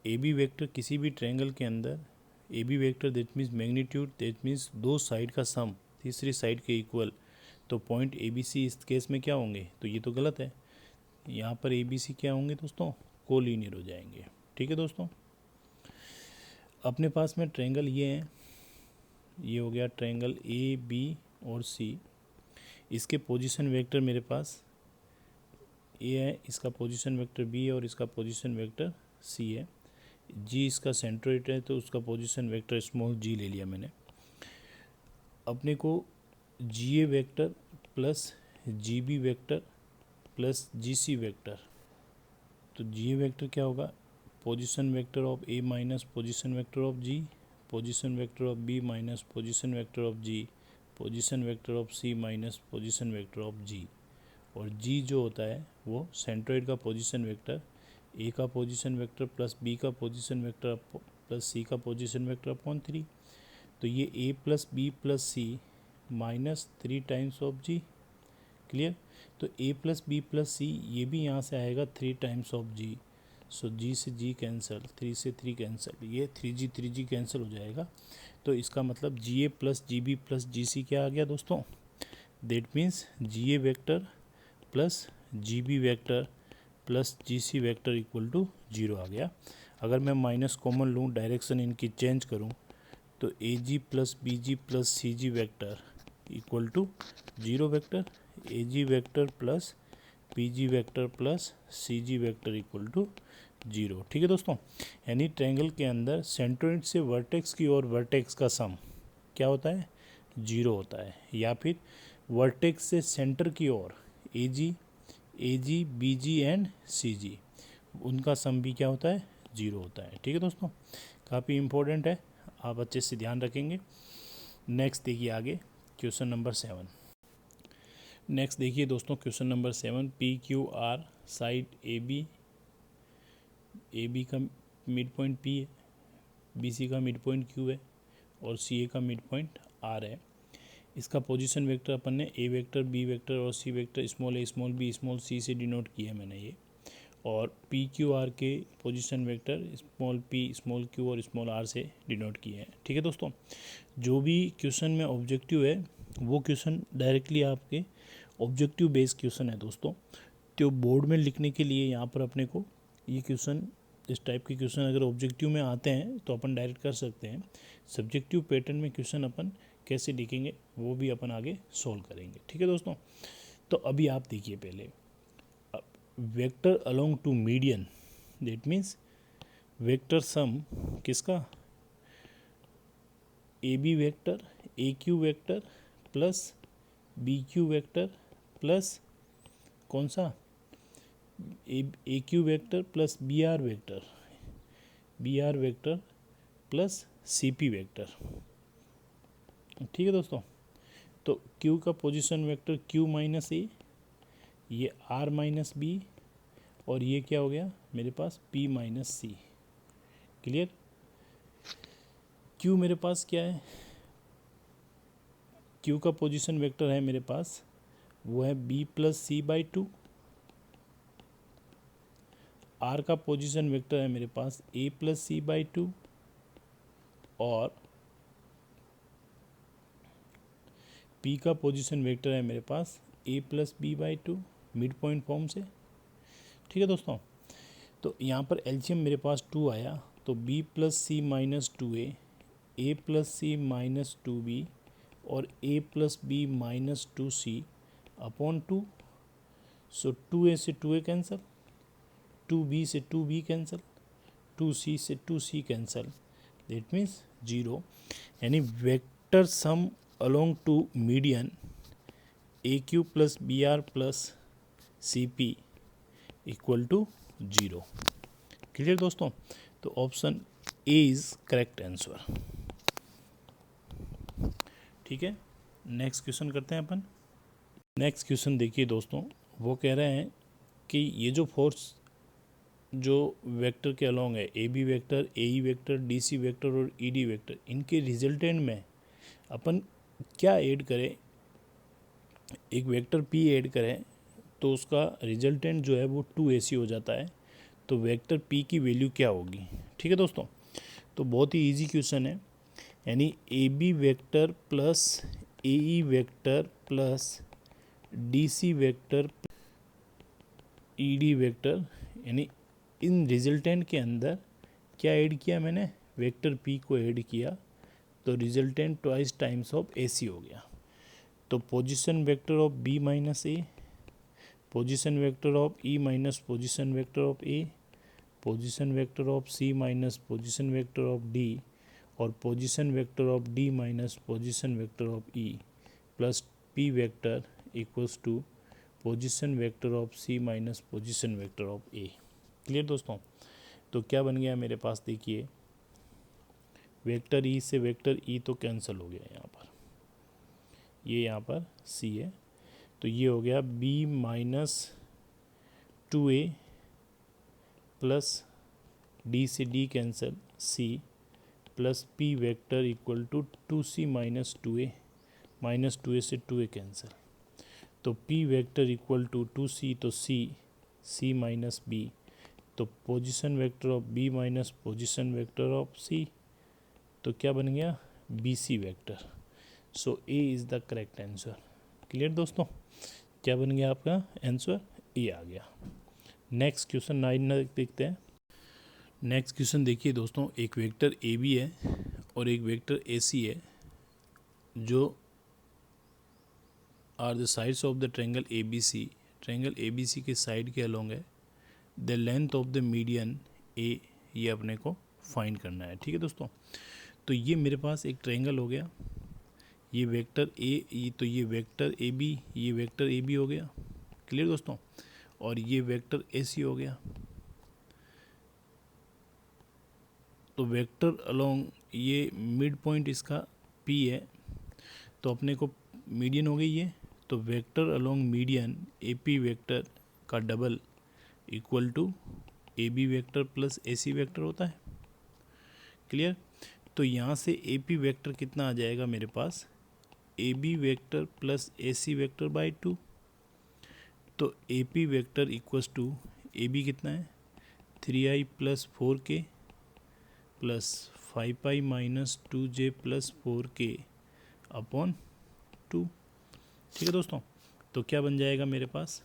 ए बी वेक्टर किसी भी ट्रायंगल के अंदर A B vector that means magnitude that means दो साइड का सम तीसरी साइड के इक्वल, तो पॉइंट ए बी सी इस केस में क्या होंगे, तो ये तो गलत है, यहाँ पर ए बी सी क्या होंगे दोस्तों, कोलिनियर हो जाएंगे। ठीक है दोस्तों, अपने पास में ट्रायंगल ये है, ये हो गया ट्रायंगल ए बी और सी, इसके पोजीशन वेक्टर मेरे पास ए है, इसका पोजीशन वेक्टर बी है और इसका पोजीशन वेक्टर सी है। जी इसका सेंट्रोइड है, तो उसका पोजीशन वेक्टर स्मॉल जी ले लिया मैंने। अपने को G A vector plus G B vector plus G C vector, तो जी ए वेक्टर क्या होगा, position vector of A minus position vector of G, position vector of B minus position vector of G, position vector of C minus position vector of G, और G जो होता है वो centroid का position vector, A का position vector plus B का position vector plus C का position vector upon 3। तो ये A plus B plus C minus 3 times of G. Clear, तो A plus B plus C ये भी यहाँ से आएगा 3 टाइम्स ऑफ जी, सो जी से जी कैंसिल, 3 से 3 कैंसिल, ये 3g कैंसिल हो जाएगा। तो इसका मतलब G A plus G B plus G C क्या आ गया दोस्तों, that means G A vector plus G B vector plus G C vector equal to 0 आ गया। अगर मैं माइनस कॉमन लूँ, डायरेक्शन इनकी चेंज करूँ, तो A G plus B G plus C G vector equal to 0 vector, A G vector plus P G vector plus C G vector equal to 0। ठीक है दोस्तों, यानी ट्रायंगल के अंदर सेंट्रोइड से वर्टेक्स की ओर वर्टेक्स का सम क्या होता है, 0 होता है, या फिर वर्टेक्स से सेंटर की ओर ए जी बी जी एंड सी जी, उनका सम भी क्या होता है, 0 होता है। ठीक है दोस्तों, काफ़ी इम्पोर्टेंट है, आप अच्छे से ध्यान रखेंगे। नेक्स्ट देखिए आगे क्वेश्चन नंबर 7। नेक्स्ट देखिए दोस्तों question number 7, P Q R side A B का मिड पॉइंट पी है, बी सी का मिड पॉइंट क्यू है और सी ए का मिड पॉइंट आर है। इसका पोजीशन वेक्टर अपन ने ए वेक्टर बी वेक्टर और C vector small A small B small C से डिनोट किया है मैंने ये, और पी क्यू आर के position vector small P small Q और स्मॉल आर से डिनोट किए हैं। ठीक है दोस्तों, जो भी क्वेश्चन में ऑब्जेक्टिव है वो क्वेश्चन डायरेक्टली आपके ऑब्जेक्टिव बेस्ड क्वेश्चन है दोस्तों, तो बोर्ड में लिखने के लिए यहाँ पर अपने को ये क्वेश्चन, इस टाइप के क्वेश्चन अगर ऑब्जेक्टिव में आते हैं तो अपन डायरेक्ट कर सकते हैं। सब्जेक्टिव पैटर्न में क्वेश्चन अपन कैसे लिखेंगे वो भी अपन आगे सोल्व करेंगे। ठीक है दोस्तों, तो अभी आप देखिए पहले, अब vector along to median, that means vector sum किसका, A B vector, A Q vector plus B Q vector plus कौन सा, A Q vector plus B R vector plus C P vector. ठीक है दोस्तों, तो Q का position vector Q minus A, ये R minus B, और ये क्या हो गया मेरे पास P minus C. Clear. Q मेरे पास क्या है, Q का पोजीशन वेक्टर है मेरे पास, वो है B plus C by two. R का पोजीशन वेक्टर है मेरे पास A plus C by two, और P का पोजीशन वेक्टर है मेरे पास A plus B by two, mid point form से। ठीक है दोस्तों, तो यहाँ पर एलसीएम मेरे पास 2 आया, तो B plus C minus two A plus C minus two B और A plus B minus two C upon 2। So 2A से 2A कैंसिल, 2B से 2B कैंसिल, 2C से 2C कैंसिल, दैट मीन्स 0। यानी vector sum along to median A Q plus B R plus C P equal to 0। Clear दोस्तों, तो option A is correct answer. ठीक है, next question करते हैं अपन। Next question देखिए दोस्तों, वो कह रहे हैं कि ये जो फोर्स जो वेक्टर के अलोंग है, A B vector, A E vector, D C vector और ई डी वेक्टर, इनके रिजल्टेंट में अपन क्या ऐड करें, एक वेक्टर पी ऐड करें तो उसका रिजल्टेंट जो है वो 2AC हो जाता है, तो वेक्टर पी की वैल्यू क्या होगी। ठीक है दोस्तों, तो बहुत ही इजी क्वेश्चन है, यानी A B vector plus A E vector plus D C vector E D vector, यानी इन रिजल्टेंट के अंदर क्या ऐड किया मैंने, वेक्टर पी को ऐड किया, तो resultant twice times of AC हो गया। तो position vector of B minus A, position vector of E minus position vector of A, position vector of C minus position vector of D, और position vector of D minus position vector of E plus P vector equals to position vector of C minus position vector of A। Clear दोस्तों, तो क्या बन गया मेरे पास, देखिए vector E से वेक्टर E तो कैंसिल हो गया, यहाँ पर ये यहाँ पर C है, तो ये हो गया B minus 2A plus D से D cancel, C plus P vector equal to 2C minus 2A, minus 2A से 2A कैंसिल, तो P vector equal to 2C, तो C माइनस B, तो position vector of B minus position vector of C, तो क्या बन गया BC vector. So A is the correct answer. Clear दोस्तों, क्या बन गया आपका आंसर, A आ गया। नेक्स्ट क्वेश्चन 9 देखते हैं। नेक्स्ट क्वेश्चन देखिए दोस्तों, एक वेक्टर AB है और एक वेक्टर AC है, जो are the sides of the triangle ABC, triangle ABC के साइड के अलोंग है, the length of the median A, ये अपने को फाइंड करना है। ठीक है दोस्तों, तो ये मेरे पास एक ट्रायंगल हो गया, ये वेक्टर A, तो ये वेक्टर AB, ये वेक्टर AB हो गया। क्लियर दोस्तों, और ये वेक्टर AC हो गया, तो वेक्टर अलोंग ये मिड पॉइंट इसका P है, तो अपने को मीडियन हो गई ये, तो vector along median AP vector का double equal to AB vector plus AC vector होता है। क्लियर, तो यहाँ से AP वेक्टर कितना आ जाएगा मेरे पास, AB vector plus AC vector by 2, तो AP vector equals to AB कितना है 3i plus 4k plus 5i minus 2j plus 4k upon 2। ठीक है दोस्तों, तो क्या बन जाएगा मेरे पास,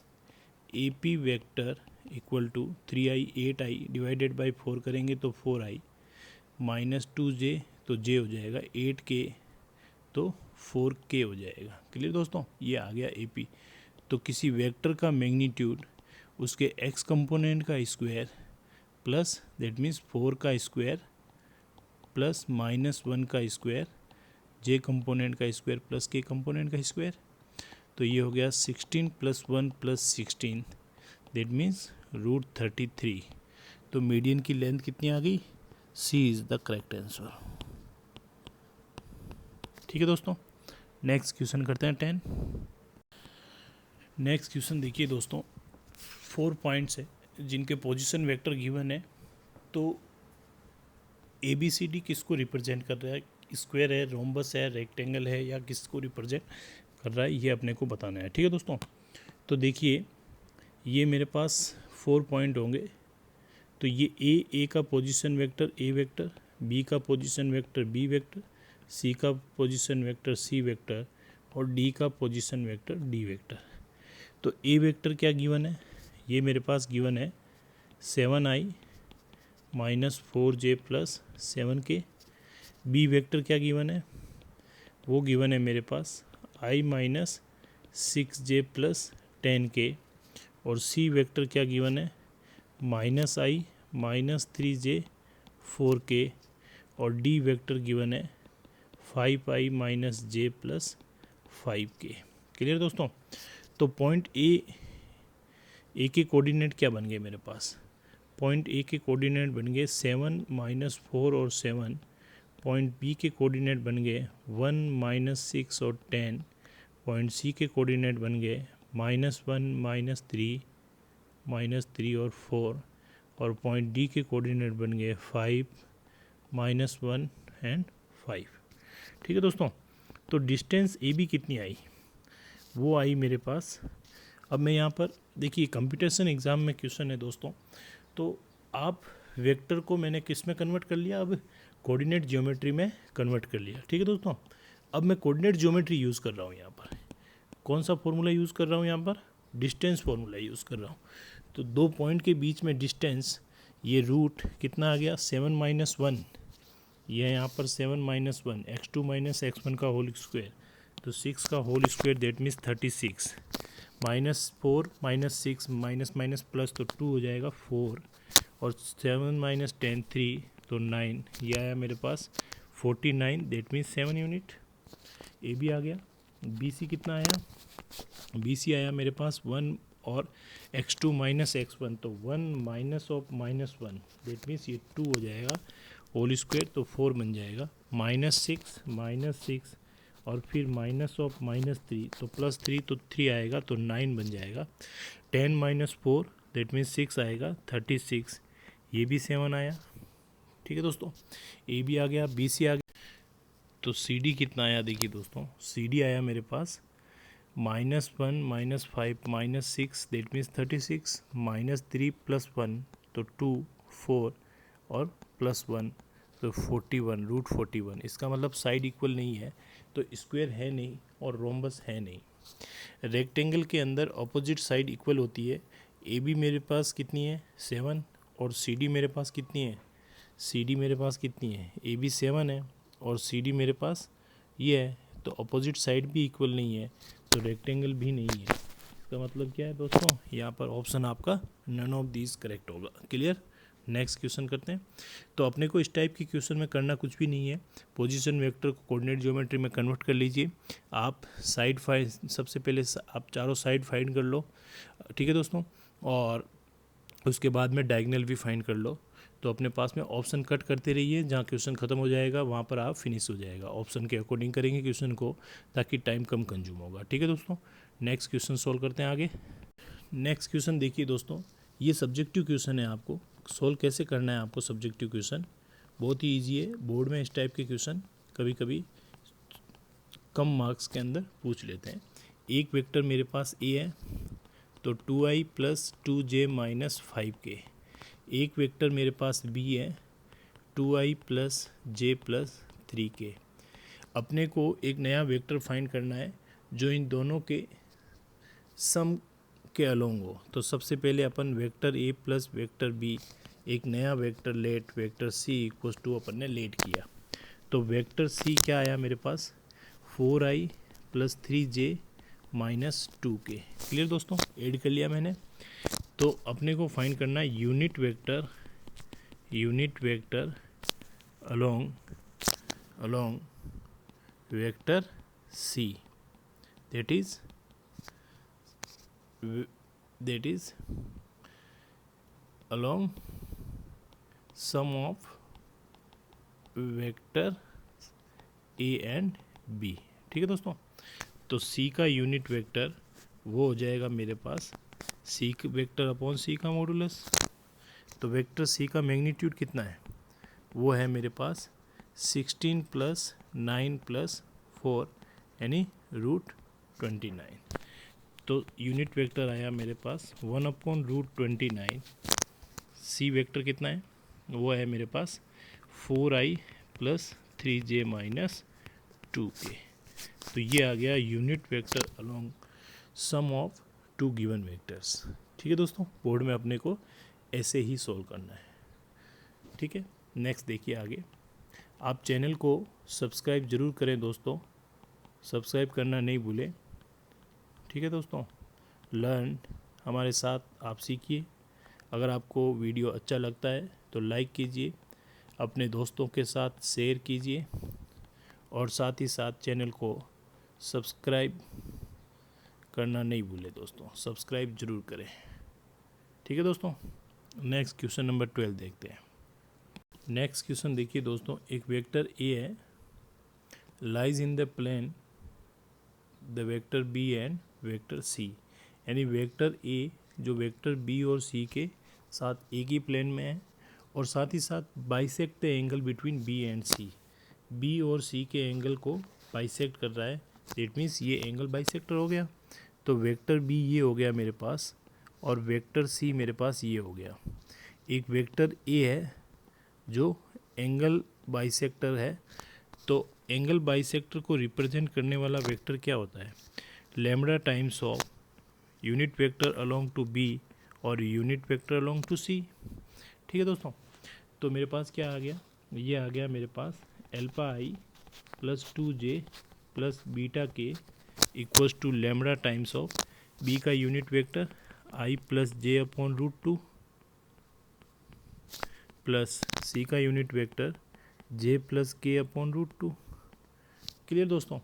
AP vector equal to 3i 8i divided by 4 करेंगे तो 4i माइनस 2j, तो j हो जाएगा 8k, तो 4k हो जाएगा। क्लियर दोस्तों, ये आ गया AP। तो किसी वेक्टर का मैग्नीट्यूड उसके x कंपोनेंट का स्क्वायर प्लस दैट मीन्स 4 का स्क्वायर प्लस -1 का स्क्वायर, j कंपोनेंट का स्क्वायर प्लस k कंपोनेंट का स्क्वायर। तो ये हो गया 16 + 1 + 16 दैट मीन्स √33। तो मीडियन की लेंथ कितनी आ गई? C is the correct answer. ठीक है दोस्तों, नेक्स्ट क्वेश्चन करते हैं 10। नेक्स्ट क्वेश्चन देखिए दोस्तों, 4 पॉइंट्स है जिनके पोजीशन वेक्टर गिवन है। तो ABCD किसको रिप्रेजेंट कर रहा है? स्क्वायर है, रोम्बस है, रेक्टेंगल है, या किसको रिप्रेजेंट कर रहा है, ये अपने को बताना है। ठीक है दोस्तों, तो देखिए ये मेरे पास 4 पॉइंट होंगे। तो ये ए का position vector A vector, B का position vector B vector, C का पोजीशन वेक्टर C वेक्टर और D का पोजीशन वेक्टर D वेक्टर। तो A वेक्टर क्या गिवन है? ये मेरे पास गिवन है 7i - 4j + 7k। B vector क्या गिवन है? वो गिवन है मेरे पास i - 6j + 10k। और C वेक्टर क्या गिवन है? -i - 3j 4k। और D वेक्टर गिवन है 5i - j + 5k। क्लियर दोस्तों? तो पॉइंट ए के कोऑर्डिनेट क्या बन गए मेरे पास? पॉइंट ए के कोऑर्डिनेट बन गए 7 - 4 और 7। पॉइंट बी के कोऑर्डिनेट बन गए 1 - 6 और 10। पॉइंट सी के कोऑर्डिनेट बन गए -1 - 3 और 4। और पॉइंट डी के कोऑर्डिनेट बन गए 5 -1 एंड 5। ठीक है दोस्तों, तो डिस्टेंस ए बी कितनी आई? वो आई मेरे पास। अब मैं यहाँ पर देखिए कंप्यूटेशन एग्ज़ाम में क्वेश्चन है दोस्तों, तो आप वेक्टर को मैंने किस में कन्वर्ट कर लिया? अब कोऑर्डिनेट ज्योमेट्री में कन्वर्ट कर लिया। ठीक है दोस्तों, अब मैं कोऑर्डिनेट ज्योमेट्री यूज़ कर रहा हूँ यहाँ पर। कौन सा फॉर्मूला यूज़ कर रहा हूँ यहाँ पर? डिस्टेंस फार्मूला यूज़ कर रहा हूँ। तो 2 पॉइंट के बीच में डिस्टेंस, ये रूट कितना आ गया? 7 - 1। ये यहाँ पर 7 - 1 x2 - x1 का होल स्क्वायर, तो 6 का whole square that means 36। -4 - 6 minus plus तो 2 हो जाएगा 4। और 7 - 10 3 तो 9। ये आया मेरे पास 49 दैट मीन्स 7 यूनिट। ए भी आ गया। बी सी कितना आया? बी सी आया मेरे पास 1 और x2 - x1 तो 1 -(-1) दैट मीन्स ये 2 हो जाएगा होल स्क्वायर, तो 4 बन जाएगा। -6 और फिर -(-3) तो +3 तो 3 आएगा, तो 9 बन जाएगा। 10 - 4 दैट मीन्स 6 आएगा 36। ये भी 7 आया। ठीक है दोस्तों, ए भी आ गया, बी सी आ गया। तो सी डी कितना आया? देखिए दोस्तों, सी डी आया मेरे पास -1 - 5 - 6 दैट मीन्स 36। -3 + 1 तो 2 4 और +1 तो 41 √41। इसका मतलब साइड इक्वल नहीं है, तो स्क्वायर है नहीं और रोम्बस है नहीं। रेक्टेंगल के अंदर अपोजिट साइड इक्वल होती है। ए बी मेरे पास कितनी है? 7। और सी डी मेरे पास कितनी है? सी डी मेरे पास कितनी है? ए बी 7 है और सी डी मेरे पास ये है, तो अपोजिट साइड भी इक्वल नहीं है, तो रेक्टेंगल भी नहीं है। इसका मतलब क्या है दोस्तों? यहाँ पर ऑप्शन आपका नन ऑफ दीज करेक्ट होगा। क्लियर? नेक्स्ट क्वेश्चन करते हैं। तो अपने को इस टाइप की क्वेश्चन में करना कुछ भी नहीं है। पोजीशन वेक्टर को कोऑर्डिनेट ज्योमेट्री में कन्वर्ट कर लीजिए। आप साइड फाइंड, सबसे पहले आप चारों साइड फाइंड कर लो। ठीक है दोस्तों, और उसके बाद में डायगोनल भी फाइंड कर लो। तो अपने पास में ऑप्शन कट करते रहिए, जहाँ क्वेश्चन खत्म हो जाएगा वहाँ पर आप फिनिश हो जाएगा। ऑप्शन के अकॉर्डिंग करेंगे क्वेश्चन को, ताकि टाइम कम कंज्यूम होगा। ठीक है दोस्तों, नेक्स्ट क्वेश्चन सोल्व करते हैं आगे। नेक्स्ट क्वेश्चन देखिए दोस्तों, ये सब्जेक्टिव क्वेश्चन है। आपको सोल्व कैसे करना है, आपको सब्जेक्टिव क्वेश्चन बहुत ही ईजी है। बोर्ड में इस टाइप के क्वेश्चन कभी कभी कम मार्क्स के अंदर पूछ लेते हैं। एक वेक्टर मेरे पास ए है, तो 2i + 2j - 5k। एक वेक्टर मेरे पास बी है, 2i + j + 3k। अपने को एक नया वेक्टर फाइंड करना है जो इन दोनों के सम के अलोंग हो। तो सबसे पहले अपन vector A plus vector B, एक नया वेक्टर लेट वेक्टर सी = अपन ने लेट किया। तो वेक्टर सी क्या आया मेरे पास? 4i + 3j - 2k। क्लियर दोस्तों? ऐड कर लिया मैंने। तो अपने को फाइंड करना है unit vector along vector C, that is along sum of vector A and B। ठीक है दोस्तों, तो C का यूनिट वेक्टर वो हो जाएगा मेरे पास C वेक्टर अपॉन C का मॉडुलस। तो वेक्टर C का मैग्नीट्यूड कितना है, वो है मेरे पास 16 प्लस 9 प्लस 4 यानी √29। तो यूनिट वेक्टर आया मेरे पास 1/√29। सी वेक्टर कितना है, वो है मेरे पास 4i plus 3j minus 2k। तो ये आ गया unit vector along sum of two given vectors. ठीक है दोस्तों, बोर्ड में अपने को ऐसे ही सोल्व करना है। ठीक है, नेक्स्ट देखिए आगे। आप चैनल को सब्सक्राइब ज़रूर करें दोस्तों, सब्सक्राइब करना नहीं भूलें। ठीक है दोस्तों, लर्न हमारे साथ आप सीखिए। अगर आपको वीडियो अच्छा लगता है तो लाइक कीजिए, अपने दोस्तों के साथ शेयर कीजिए और साथ ही साथ चैनल को सब्सक्राइब करना नहीं भूलें दोस्तों, सब्सक्राइब ज़रूर करें। ठीक है दोस्तों, नेक्स्ट क्वेश्चन नंबर 12 देखते हैं। नेक्स्ट क्वेश्चन देखिए दोस्तों, एक वेक्टर ए है, lies in the plane the vector B and vector C. यानी वेक्टर ए जो वेक्टर बी और सी के साथ एक ही प्लेन में है और साथ ही साथ bisect the angle between B and C. B और सी के एंगल को बाइसेक्ट कर रहा है, दैट मीन्स ये एंगल बाइसेक्टर हो गया। तो वेक्टर बी ये हो गया मेरे पास और वेक्टर सी मेरे पास ये हो गया। एक वेक्टर ए है जो एंगल बाइसेक्टर है, तो एंगल बाइसेक्टर को रिप्रेजेंट करने वाला वेक्टर क्या होता है, lambda times of unit vector along to B और unit vector along to C. ठीक है दोस्तों, तो मेरे पास क्या आ गया, ये आ गया मेरे पास alpha i plus 2j plus beta k equals to lambda times of B का unit vector i plus j upon √2 plus C का unit vector j plus k upon √2। Clear दोस्तों,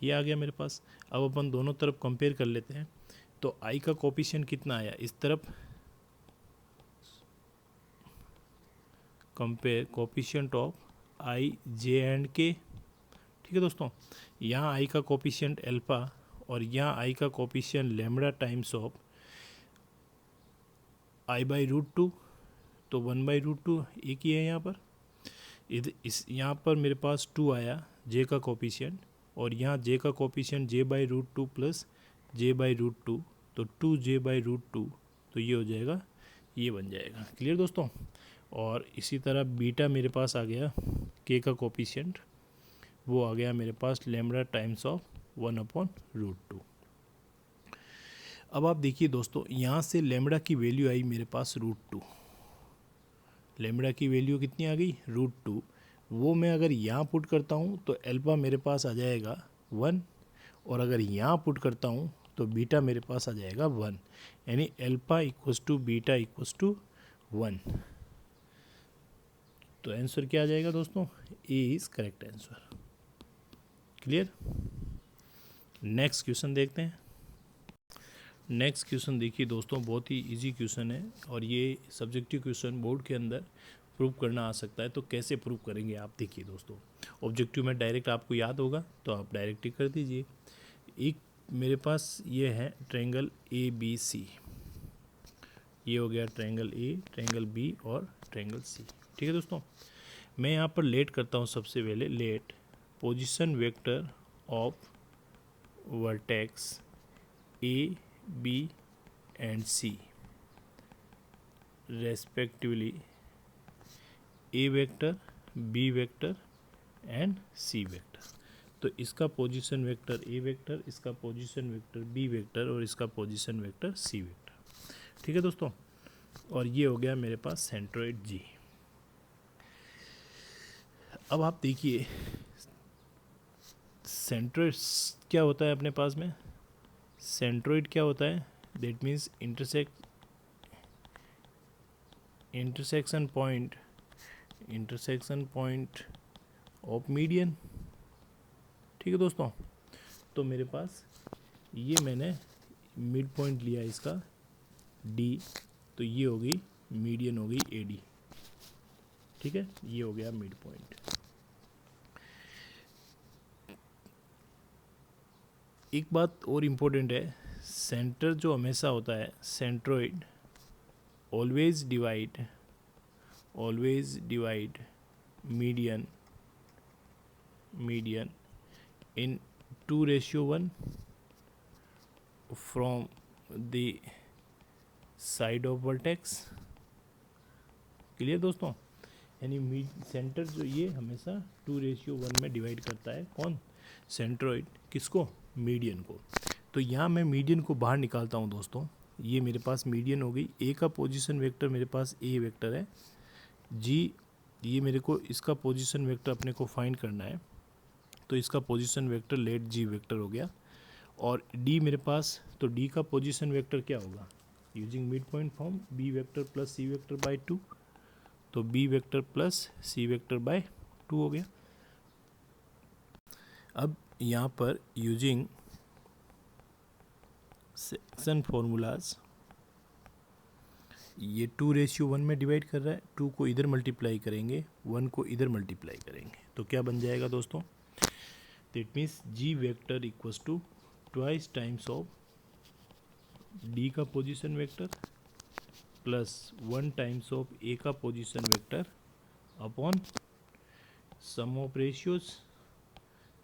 ये आ गया मेरे पास। अब अपन दोनों तरफ कंपेयर कर लेते हैं। तो आई का कोफिशिएंट कितना आया, इस तरफ compare coefficient of I J and के। ठीक है दोस्तों, यहाँ आई का कोफिशिएंट अल्फा और यहाँ आई का coefficient lambda times of I by √2, तो 1/√2 एक ही है यहाँ पर। इस यहाँ पर मेरे पास 2 आया जे का कोफिशिएंट और यहाँ जे का कोफिशिएंट j/√2 प्लस j/√2, तो 2j/√2, तो ये हो जाएगा, ये बन जाएगा। क्लियर दोस्तों, और इसी तरह बीटा मेरे पास आ गया के का कोफिशिएंट, वो आ गया मेरे पास लैम्बडा टाइम्स ऑफ 1/√2। अब आप देखिए दोस्तों, यहाँ से लैम्बडा की वैल्यू आई मेरे पास √2। लैम्बडा की वैल्यू कितनी आ गई, √2। वो मैं अगर यहाँ पुट करता हूँ तो अल्फा मेरे पास आ जाएगा 1 और अगर यहाँ पुट करता हूँ तो बीटा मेरे पास आ जाएगा 1, यानी alpha equals to beta equals to 1। तो आंसर क्या आ जाएगा दोस्तों, A is correct answer. Clear, next question देखते हैं। नेक्स्ट क्वेश्चन देखिए दोस्तों, बहुत ही इजी क्वेश्चन है और ये सब्जेक्टिव क्वेश्चन बोर्ड के अंदर प्रूव करना आ सकता है। तो कैसे प्रूव करेंगे आप देखिए दोस्तों, ऑब्जेक्टिव में डायरेक्ट आपको याद होगा तो आप डायरेक्ट ही कर दीजिए। एक मेरे पास ये है ट्रायंगल ए बी सी, ये हो गया ट्रायंगल ए, ट्रायंगल बी और ट्रायंगल सी। ठीक है दोस्तों, मैं यहाँ पर लेट करता हूँ। सबसे पहले let position vector of vertex A B and C respectively A vector, B vector and C vector. तो इसका पोजीशन वेक्टर ए वेक्टर, इसका पोजीशन वेक्टर बी वेक्टर और इसका पोजीशन वेक्टर सी वेक्टर। ठीक है दोस्तों, और ये हो गया मेरे पास सेंट्रोइड जी। अब आप देखिए सेंट्रोइड क्या होता है अपने पास में, सेंट्रोइड क्या होता है, that means intersect intersection point of median. ठीक है दोस्तों, तो मेरे पास ये मैंने मिड पॉइंट लिया इसका डी, तो ये होगी मीडियन होगी ए डी। ठीक है, ये हो गया मिड पॉइंट। एक बात और इम्पोर्टेंट है, सेंटर जो हमेशा होता है centroid always divide median in 2:1 from the side of vertex। Clear दोस्तों, यानी सेंटर जो ये हमेशा 2:1 में डिवाइड करता है, कौन? सेंट्रोइड, किसको? मीडियन को। तो यहाँ मैं मीडियन को बाहर निकालता हूँ दोस्तों। ये मेरे पास मीडियन हो गई, ए का पोजीशन वेक्टर मेरे पास ए वेक्टर है, जी ये मेरे को इसका पोजीशन वेक्टर अपने को फाइंड करना है, तो इसका पोजीशन वेक्टर लेट जी वेक्टर हो गया। और डी मेरे पास, तो डी का पोजीशन वेक्टर क्या होगा? Using mid point form B vector plus C vector by 2, तो B vector plus C vector by 2 हो गया। अब यहाँ पर यूजिंग सेक्शन फॉर्मूलाज, ये 2:1 में डिवाइड कर रहा है, 2 को इधर मल्टीप्लाई करेंगे, 1 को इधर मल्टीप्लाई करेंगे, तो क्या बन जाएगा दोस्तों? That means G vector equals to twice times of D का position vector plus 1 times of A का position vector upon sum of ratios.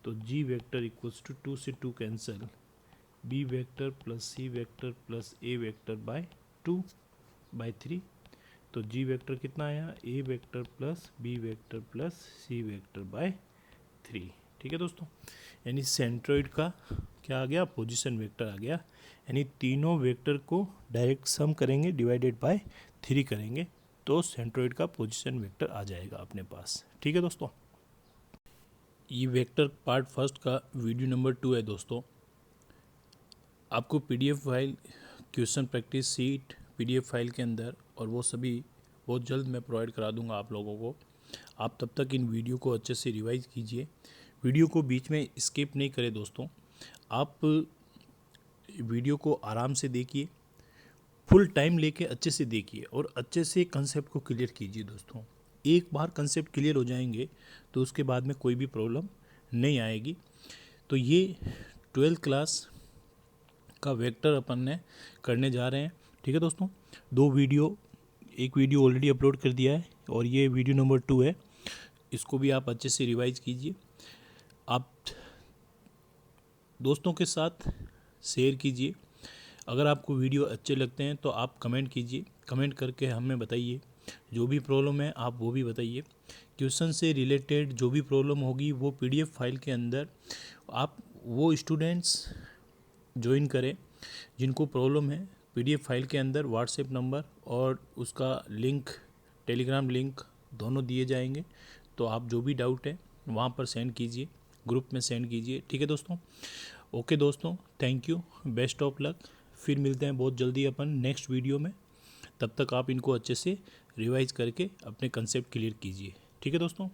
तो जी वेक्टर इक्वल्स टू 2 से 2 cancel, B vector plus C vector plus A vector by 2/3। तो G vector कितना आया? A vector plus B vector plus C vector by 3। ठीक है दोस्तों, यानी centroid का क्या आ गया? पोजीशन वेक्टर आ गया। यानी तीनों वेक्टर को डायरेक्ट सम करेंगे, डिवाइडेड बाय 3 करेंगे, तो सेंट्रोइड का पोजीशन वेक्टर आ जाएगा अपने पास। ठीक है दोस्तों, ये वेक्टर पार्ट फर्स्ट का वीडियो नंबर 2 है दोस्तों। आपको PDF file, question practice seat PDF file के अंदर, और वो सभी बहुत जल्द मैं प्रोवाइड करा दूंगा आप लोगों को। आप तब तक इन वीडियो को अच्छे से रिवाइज कीजिए, वीडियो को बीच में स्किप नहीं करें दोस्तों। आप वीडियो को आराम से देखिए, फुल टाइम लेके अच्छे से देखिए और अच्छे से कंसेप्ट को क्लियर कीजिए दोस्तों। एक बार कंसेप्ट क्लियर हो जाएंगे तो उसके बाद में कोई भी प्रॉब्लम नहीं आएगी। तो ये 12th क्लास का वेक्टर अपन ने करने जा रहे हैं। ठीक है दोस्तों, एक वीडियो ऑलरेडी अपलोड कर दिया है और ये वीडियो नंबर 2 है, इसको भी आप अच्छे से रिवाइज कीजिए। आप दोस्तों के साथ शेयर कीजिए। अगर आपको वीडियो अच्छे लगते हैं तो आप कमेंट कीजिए, कमेंट करके हमें बताइए जो भी प्रॉब्लम है आप वो भी बताइए। क्वेश्चन से रिलेटेड जो भी प्रॉब्लम होगी वो पीडीएफ फाइल के अंदर आप वो स्टूडेंट्स ज्वाइन करें जिनको प्रॉब्लम है। पीडीएफ फाइल के अंदर व्हाट्सएप नंबर और उसका लिंक, टेलीग्राम लिंक दोनों दिए जाएंगे, तो आप जो भी डाउट है वहाँ पर सेंड कीजिए, ग्रुप में सेंड कीजिए। ठीक है दोस्तों, ओके दोस्तों, thank you, best of luck. फिर मिलते हैं बहुत जल्दी अपन नेक्स्ट वीडियो में। तब तक आप इनको अच्छे से रिवाइज करके अपने कंसेप्ट क्लियर कीजिए। ठीक है दोस्तों।